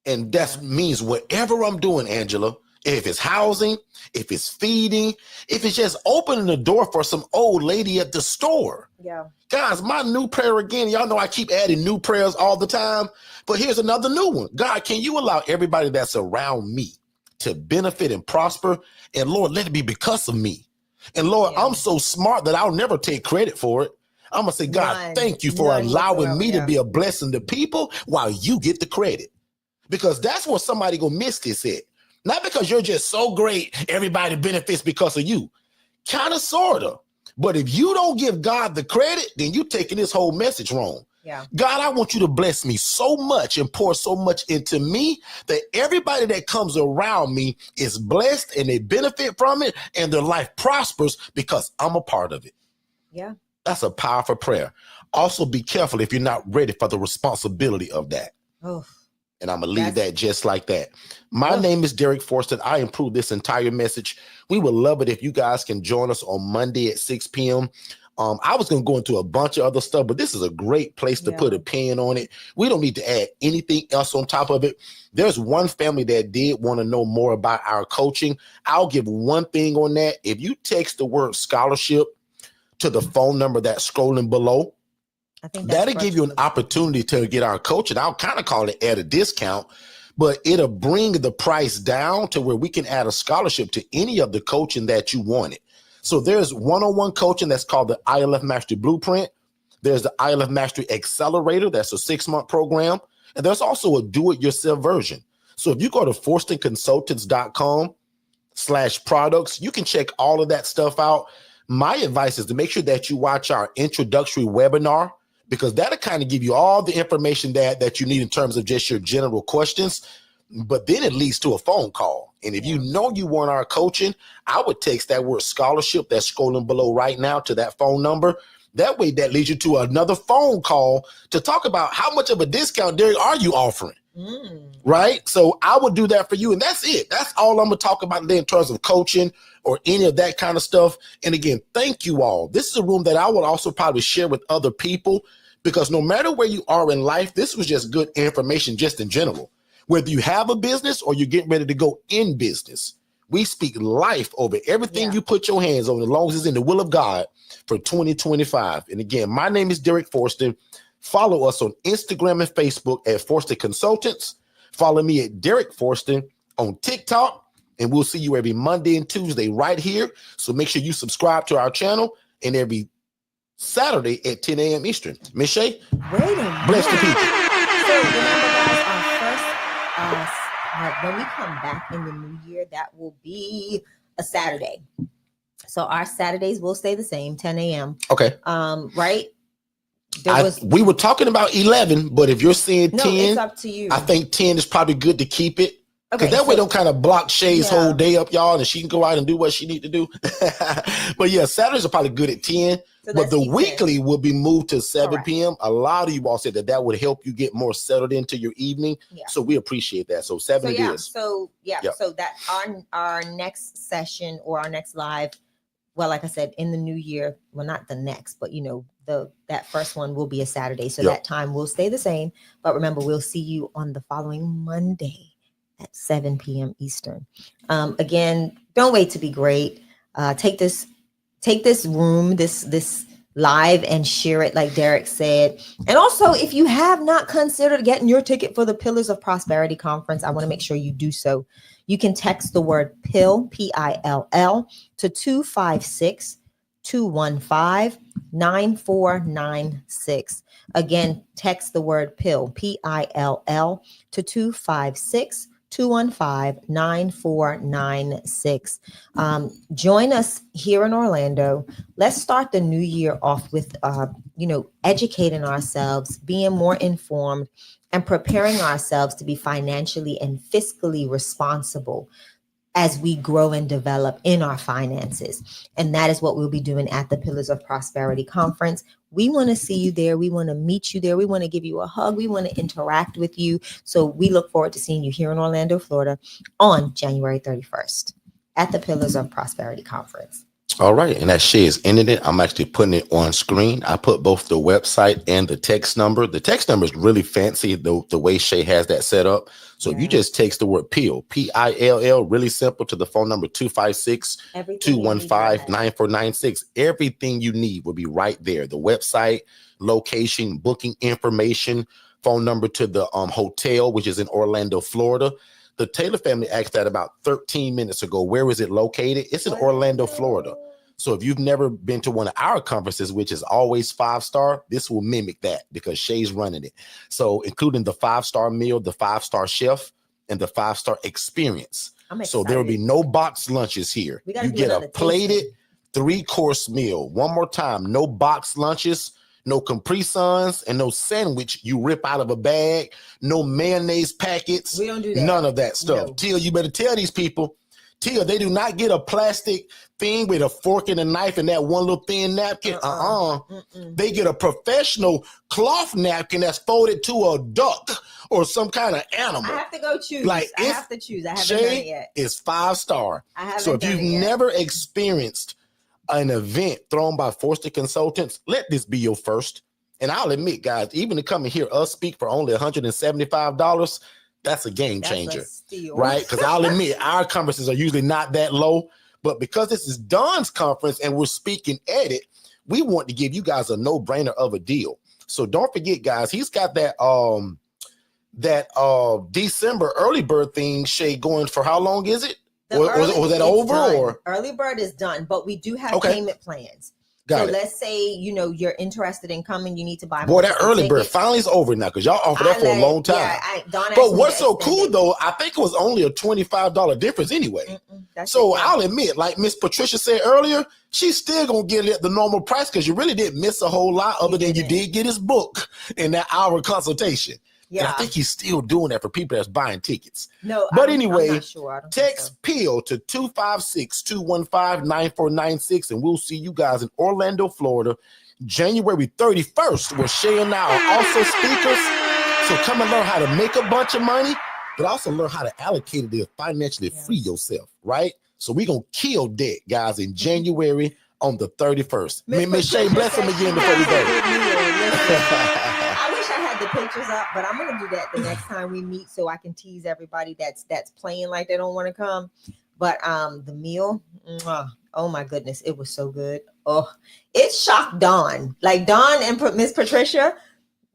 And that means whatever I'm doing, Angela, if it's housing, if it's feeding, if it's just opening the door for some old lady at the store. Yeah. Guys, my new prayer again, y'all know I keep adding new prayers all the time, but here's another new one. God, can you allow everybody that's around me to benefit and prosper? And Lord, let it be because of me. And Lord, I'm so smart that I'll never take credit for it. I'm going to say, God, thank you for allowing me to be a blessing to people while you get the credit. Because that's what somebody going to miss this at. Not because you're just so great, everybody benefits because of you. Kind of, sort of. But if you don't give God the credit, then you're taking this whole message wrong. Yeah. God, I want you to bless me so much and pour so much into me that everybody that comes around me is blessed and they benefit from it and their life prospers because I'm a part of it. Yeah. That's a powerful prayer. Also, be careful if you're not ready for the responsibility of that. Oh. And I'm going to leave that just like that. My name is Derek Forston. I improved this entire message. We would love it if you guys can join us on Monday at 6 p.m. I was going to go into a bunch of other stuff, but this is a great place to put a pin on it. We don't need to add anything else on top of it. There's one family that did want to know more about our coaching. I'll give one thing on that. If you text the word scholarship to the phone number that's scrolling below, I think that'll give you an opportunity to get our coaching. I'll kind of call it at a discount, but it'll bring the price down to where we can add a scholarship to any of the coaching that you wanted. So there's one-on-one coaching that's called the ILF Mastery Blueprint. There's the ILF Mastery Accelerator. That's a 6-month program. And there's also a do-it-yourself version. So if you go to forstonconsultants.com/products, you can check all of that stuff out. My advice is to make sure that you watch our introductory webinar because that'll kind of give you all the information that you need in terms of just your general questions. But then it leads to a phone call. And if you know you want our coaching, I would text that word scholarship that's scrolling below right now to that phone number. That way, that leads you to another phone call to talk about how much of a discount, Derek, are you offering? Right? So I would do that for you. And that's it. That's all I'm going to talk about today in terms of coaching or any of that kind of stuff. And again, thank you all. This is a room that I would also probably share with other people, because no matter where you are in life, this was just good information just in general. Whether you have a business or you're getting ready to go in business, we speak life over everything you put your hands on, as long as it's in the will of God for 2025. And again, my name is Derek Forston. Follow us on Instagram and Facebook at Forston Consultants. Follow me at Derek Forston on TikTok, and we'll see you every Monday and Tuesday right here. So make sure you subscribe to our channel, and every Saturday at 10 a.m. Eastern. Miss Shay, Wait a minute. bless the people. So remember, guys, when we come back in the new year, that will be a Saturday. So our Saturdays will stay the same, 10 a.m. Okay. Right? We were talking about 11, but if you're seeing 10, it's up to you. I think 10 is probably good to keep it. Okay, Because that way don't kind of block Shay's Yeah. whole day up, y'all, and she can go out and do what she need to do. But yeah, Saturdays are probably good at 10. So But let's the keep weekly will be moved to 7 Correct. p.m. A lot of you all said that would help you get more settled into your evening. Yeah. So we appreciate that. So 7 it is. So Yep. so that our next session or our next live, well, like I said, in the new year, well, not the next, but that first one will be a Saturday. So Yep. that time will stay the same. But remember, we'll see you on the following Monday at 7 p.m. Eastern. Again, don't wait to be great. Take this room, this live, and share it like Derek said. And also, if you have not considered getting your ticket for the Pillars of Prosperity Conference, I want to make sure you do so. You can text the word PILL, P-I-L-L, to 256-215-9496. Again, text the word PILL, P-I-L-L, to 256-215-9496. Join us here in Orlando. Let's start the new year off with, educating ourselves, being more informed, and preparing ourselves to be financially and fiscally responsible as we grow and develop in our finances. And that is what we'll be doing at the Pillars of Prosperity Conference. We want to see you there. We want to meet you there. We want to give you a hug. We want to interact with you. So we look forward to seeing you here in Orlando, Florida on January 31st at the Pillars of Prosperity Conference. All right. And as Shay is ending it, I'm actually putting it on screen. I put both the website and the text number. The text number is really fancy, the way Shay has that set up. So if you just text the word PILL, P-I-L-L, really simple, to the phone number 256-215-9496. Everything you need will be right there. The website, location, booking information, phone number to the hotel, which is in Orlando, Florida. The Taylor family asked that about 13 minutes ago. Where is it located? It's in Orlando, Florida. So if you've never been to one of our conferences, which is always 5-star, this will mimic that because Shay's running it. So including the 5-star meal, the 5-star chef, and the 5-star experience. So there will be no box lunches here. You get a plated 3-course meal. One more time, no box lunches, no Capri Suns, and no sandwich you rip out of a bag, no mayonnaise packets. We don't do that. None of that stuff. No. Tia, you better tell these people, Tia, they do not get a plastic thing with a fork and a knife and that one little thin napkin. They get a professional cloth napkin that's folded to a duck or some kind of animal. I have to go choose. Like, I have to choose. I haven't done it yet. It's 5-star. I haven't So if done you've it yet. never experienced an event thrown by Forston Consultants, let this be your first. And I'll admit, guys, even to come and hear us speak for only $175, that's a game changer. That's a steal. Right? Because I'll admit, our conferences are usually not that low. But because this is Don's conference and we're speaking at it, we want to give you guys a no-brainer of a deal. So don't forget, guys, he's got that December early bird thing, Shay, going for how long is it? Was that over? Or early bird is done, but we do have payment plans. Got it. Let's say you're interested in coming, you need to buy. Boy, that early bird finally is over now because y'all offered that for a long time. Yeah, but what's so cool though? I think it was only a $25 difference anyway. So I'll admit, like Miss Patricia said earlier, she's still gonna get it at the normal price because you really didn't miss a whole lot other than you did get his book in that hour consultation. Yeah. And I think he's still doing that for people that's buying tickets. No, but anyway, I'm not sure. text PEEL to 256-215-9496, and we'll see you guys in Orlando, Florida, January 31st, where Shay and I are also speakers. So come and learn how to make a bunch of money, but also learn how to allocate it to financially free yourself, right? So we're going to kill debt, guys, in January on the 31st. Miss Shay, bless them again before we go. I wish I had the pictures up, but I'm going to do that the next time we meet so I can tease everybody that's playing like they don't want to come. But the meal, oh my goodness, it was so good. Oh, it shocked Dawn. Like Dawn and Miss Patricia,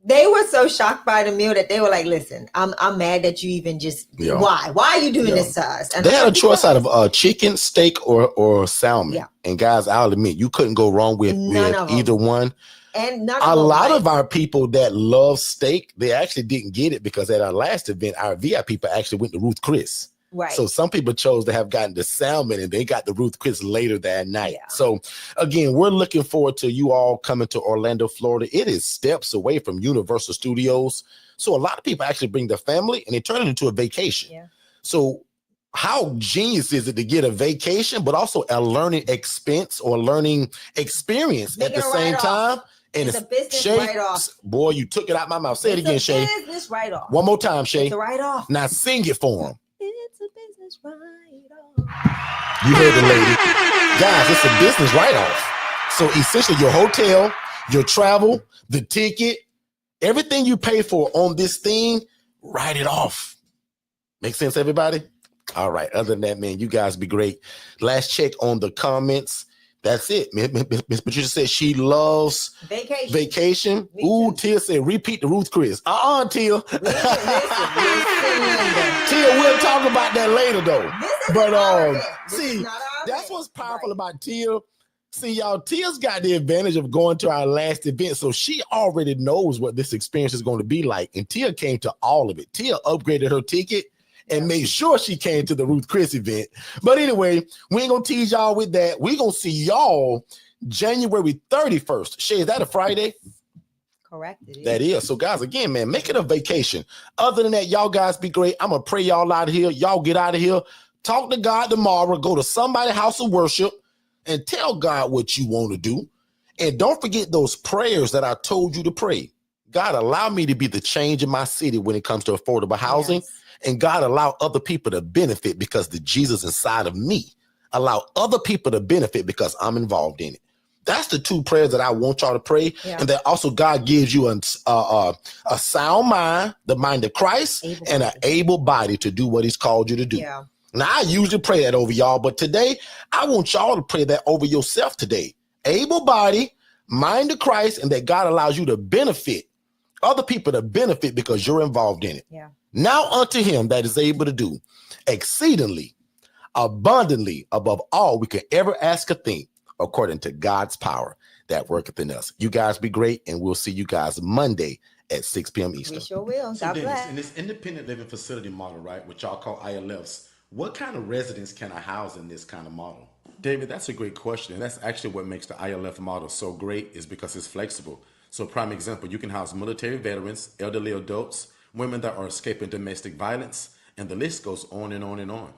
they were so shocked by the meal that they were like, listen, I'm mad that you even just, why are you doing this to us? And they had a choice out of chicken, steak, or salmon. Yeah. And guys, I'll admit, you couldn't go wrong with either one. And a lot of our people that love steak, they actually didn't get it because at our last event, our VIP people actually went to Ruth Chris. Right. So some people chose to have gotten the salmon and they got the Ruth Chris later that night. Yeah. So again, we're looking forward to you all coming to Orlando, Florida. It is steps away from Universal Studios. So a lot of people actually bring their family and they turn it into a vacation. Yeah. So how genius is it to get a vacation, but also a learning expense or learning experience at the same time? And it's a business write-off. Boy, you took it out my mouth. Say it again, Shay. Business write-off. One more time, Shay. It's a write-off. Now sing it for him. It's a business write-off. You heard the lady. Guys, it's a business write-off. So essentially your hotel, your travel, the ticket, everything you pay for on this thing, write it off. Make sense, everybody? All right. Other than that, man, you guys be great. Last check on the comments. That's it. Miss Patricia said she loves vacation. Ooh, Tia said repeat the Ruth Chris. Tia. Tia, we'll talk about that later though. But see, that's what's powerful about Tia. See, y'all, Tia's got the advantage of going to our last event, so she already knows what this experience is going to be like. And Tia came to all of it. Tia upgraded her ticket and made sure she came to the Ruth Chris event. But anyway, we ain't gonna tease y'all with that. We gonna see y'all January 31st. Shay, is that a Friday? Correct. That is. So guys, again, man, make it a vacation. Other than that, y'all guys be great. I'm gonna pray y'all out of here. Y'all get out of here. Talk to God tomorrow. Go to somebody's house of worship and tell God what you want to do. And don't forget those prayers that I told you to pray. God, allow me to be the change in my city when it comes to affordable housing. Yes. And God, allow other people to benefit because the Jesus inside of me. Allow other people to benefit because I'm involved in it. That's the two prayers that I want y'all to pray. Yeah. And that also God gives you a sound mind, the mind of Christ, and an able body to do what he's called you to do. Yeah. Now, I usually pray that over y'all, but today I want y'all to pray that over yourself today. Able body, mind of Christ, and that God allows you to benefit, other people to benefit because you're involved in it. Yeah. Now unto him that is able to do exceedingly, abundantly, above all we could ever ask or think, according to God's power that worketh in us. You guys be great, and we'll see you guys Monday at 6 p.m. Eastern. We sure will. God bless. In this independent living facility model, right, which y'all call ILFs, what kind of residents can I house in this kind of model? David, that's a great question. And that's actually what makes the ILF model so great, is because it's flexible. So prime example, you can house military veterans, elderly adults, women that are escaping domestic violence, and the list goes on and on and on.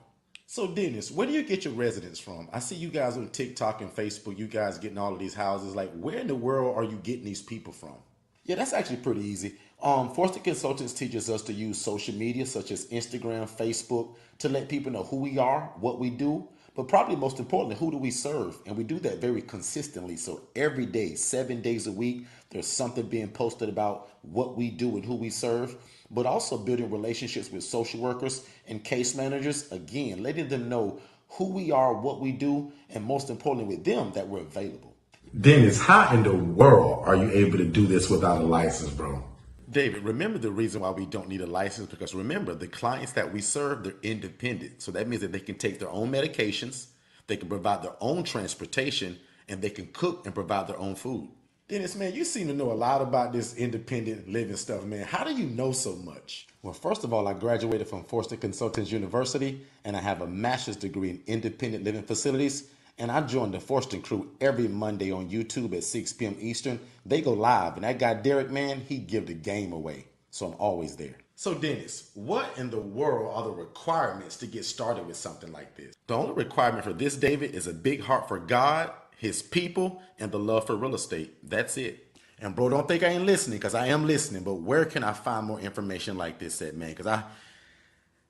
So Dennis, where do you get your residents from? I see you guys on TikTok and Facebook, you guys getting all of these houses. Like, where in the world are you getting these people from? Yeah, that's actually pretty easy. Forston Consultants teaches us to use social media such as Instagram, Facebook, to let people know who we are, what we do, but probably most importantly, who do we serve? And we do that very consistently. So every day, 7 days a week, there's something being posted about what we do and who we serve, but also building relationships with social workers and case managers. Again, letting them know who we are, what we do, and most importantly with them, that we're available. Dennis, how in the world are you able to do this without a license, bro? David, remember the reason why we don't need a license, because remember, the clients that we serve, they're independent. So that means that they can take their own medications, they can provide their own transportation, and they can cook and provide their own food. Dennis, man, you seem to know a lot about this independent living stuff, man. How do you know so much? Well, first of all, I graduated from Forston Consultants University, and I have a master's degree in independent living facilities. And I joined the Forston crew every Monday on YouTube at 6 p.m. Eastern. They go live, and that guy Derek, man, he give the game away. So I'm always there. So Dennis, what in the world are the requirements to get started with something like this? The only requirement for this, David, is a big heart for God, his people, and the love for real estate. That's it. And bro, don't think I ain't listening, because I am listening, but where can I find more information like this at, man? Because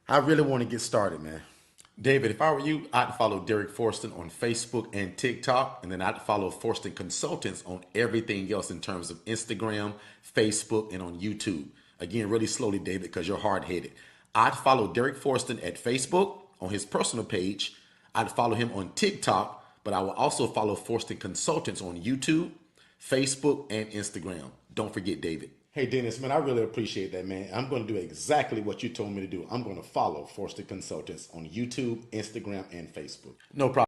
I really want to get started, man. David, if I were you, I'd follow Derek Forston on Facebook and TikTok, and then I'd follow Forston Consultants on everything else in terms of Instagram, Facebook, and on YouTube. Again, really slowly, David, because you're hard-headed. I'd follow Derek Forston at Facebook on his personal page. I'd follow him on TikTok, but I will also follow Forston Consultants on YouTube, Facebook, and Instagram. Don't forget, David. Hey, Dennis, man, I really appreciate that, man. I'm going to do exactly what you told me to do. I'm going to follow Forston Consultants on YouTube, Instagram, and Facebook. No problem.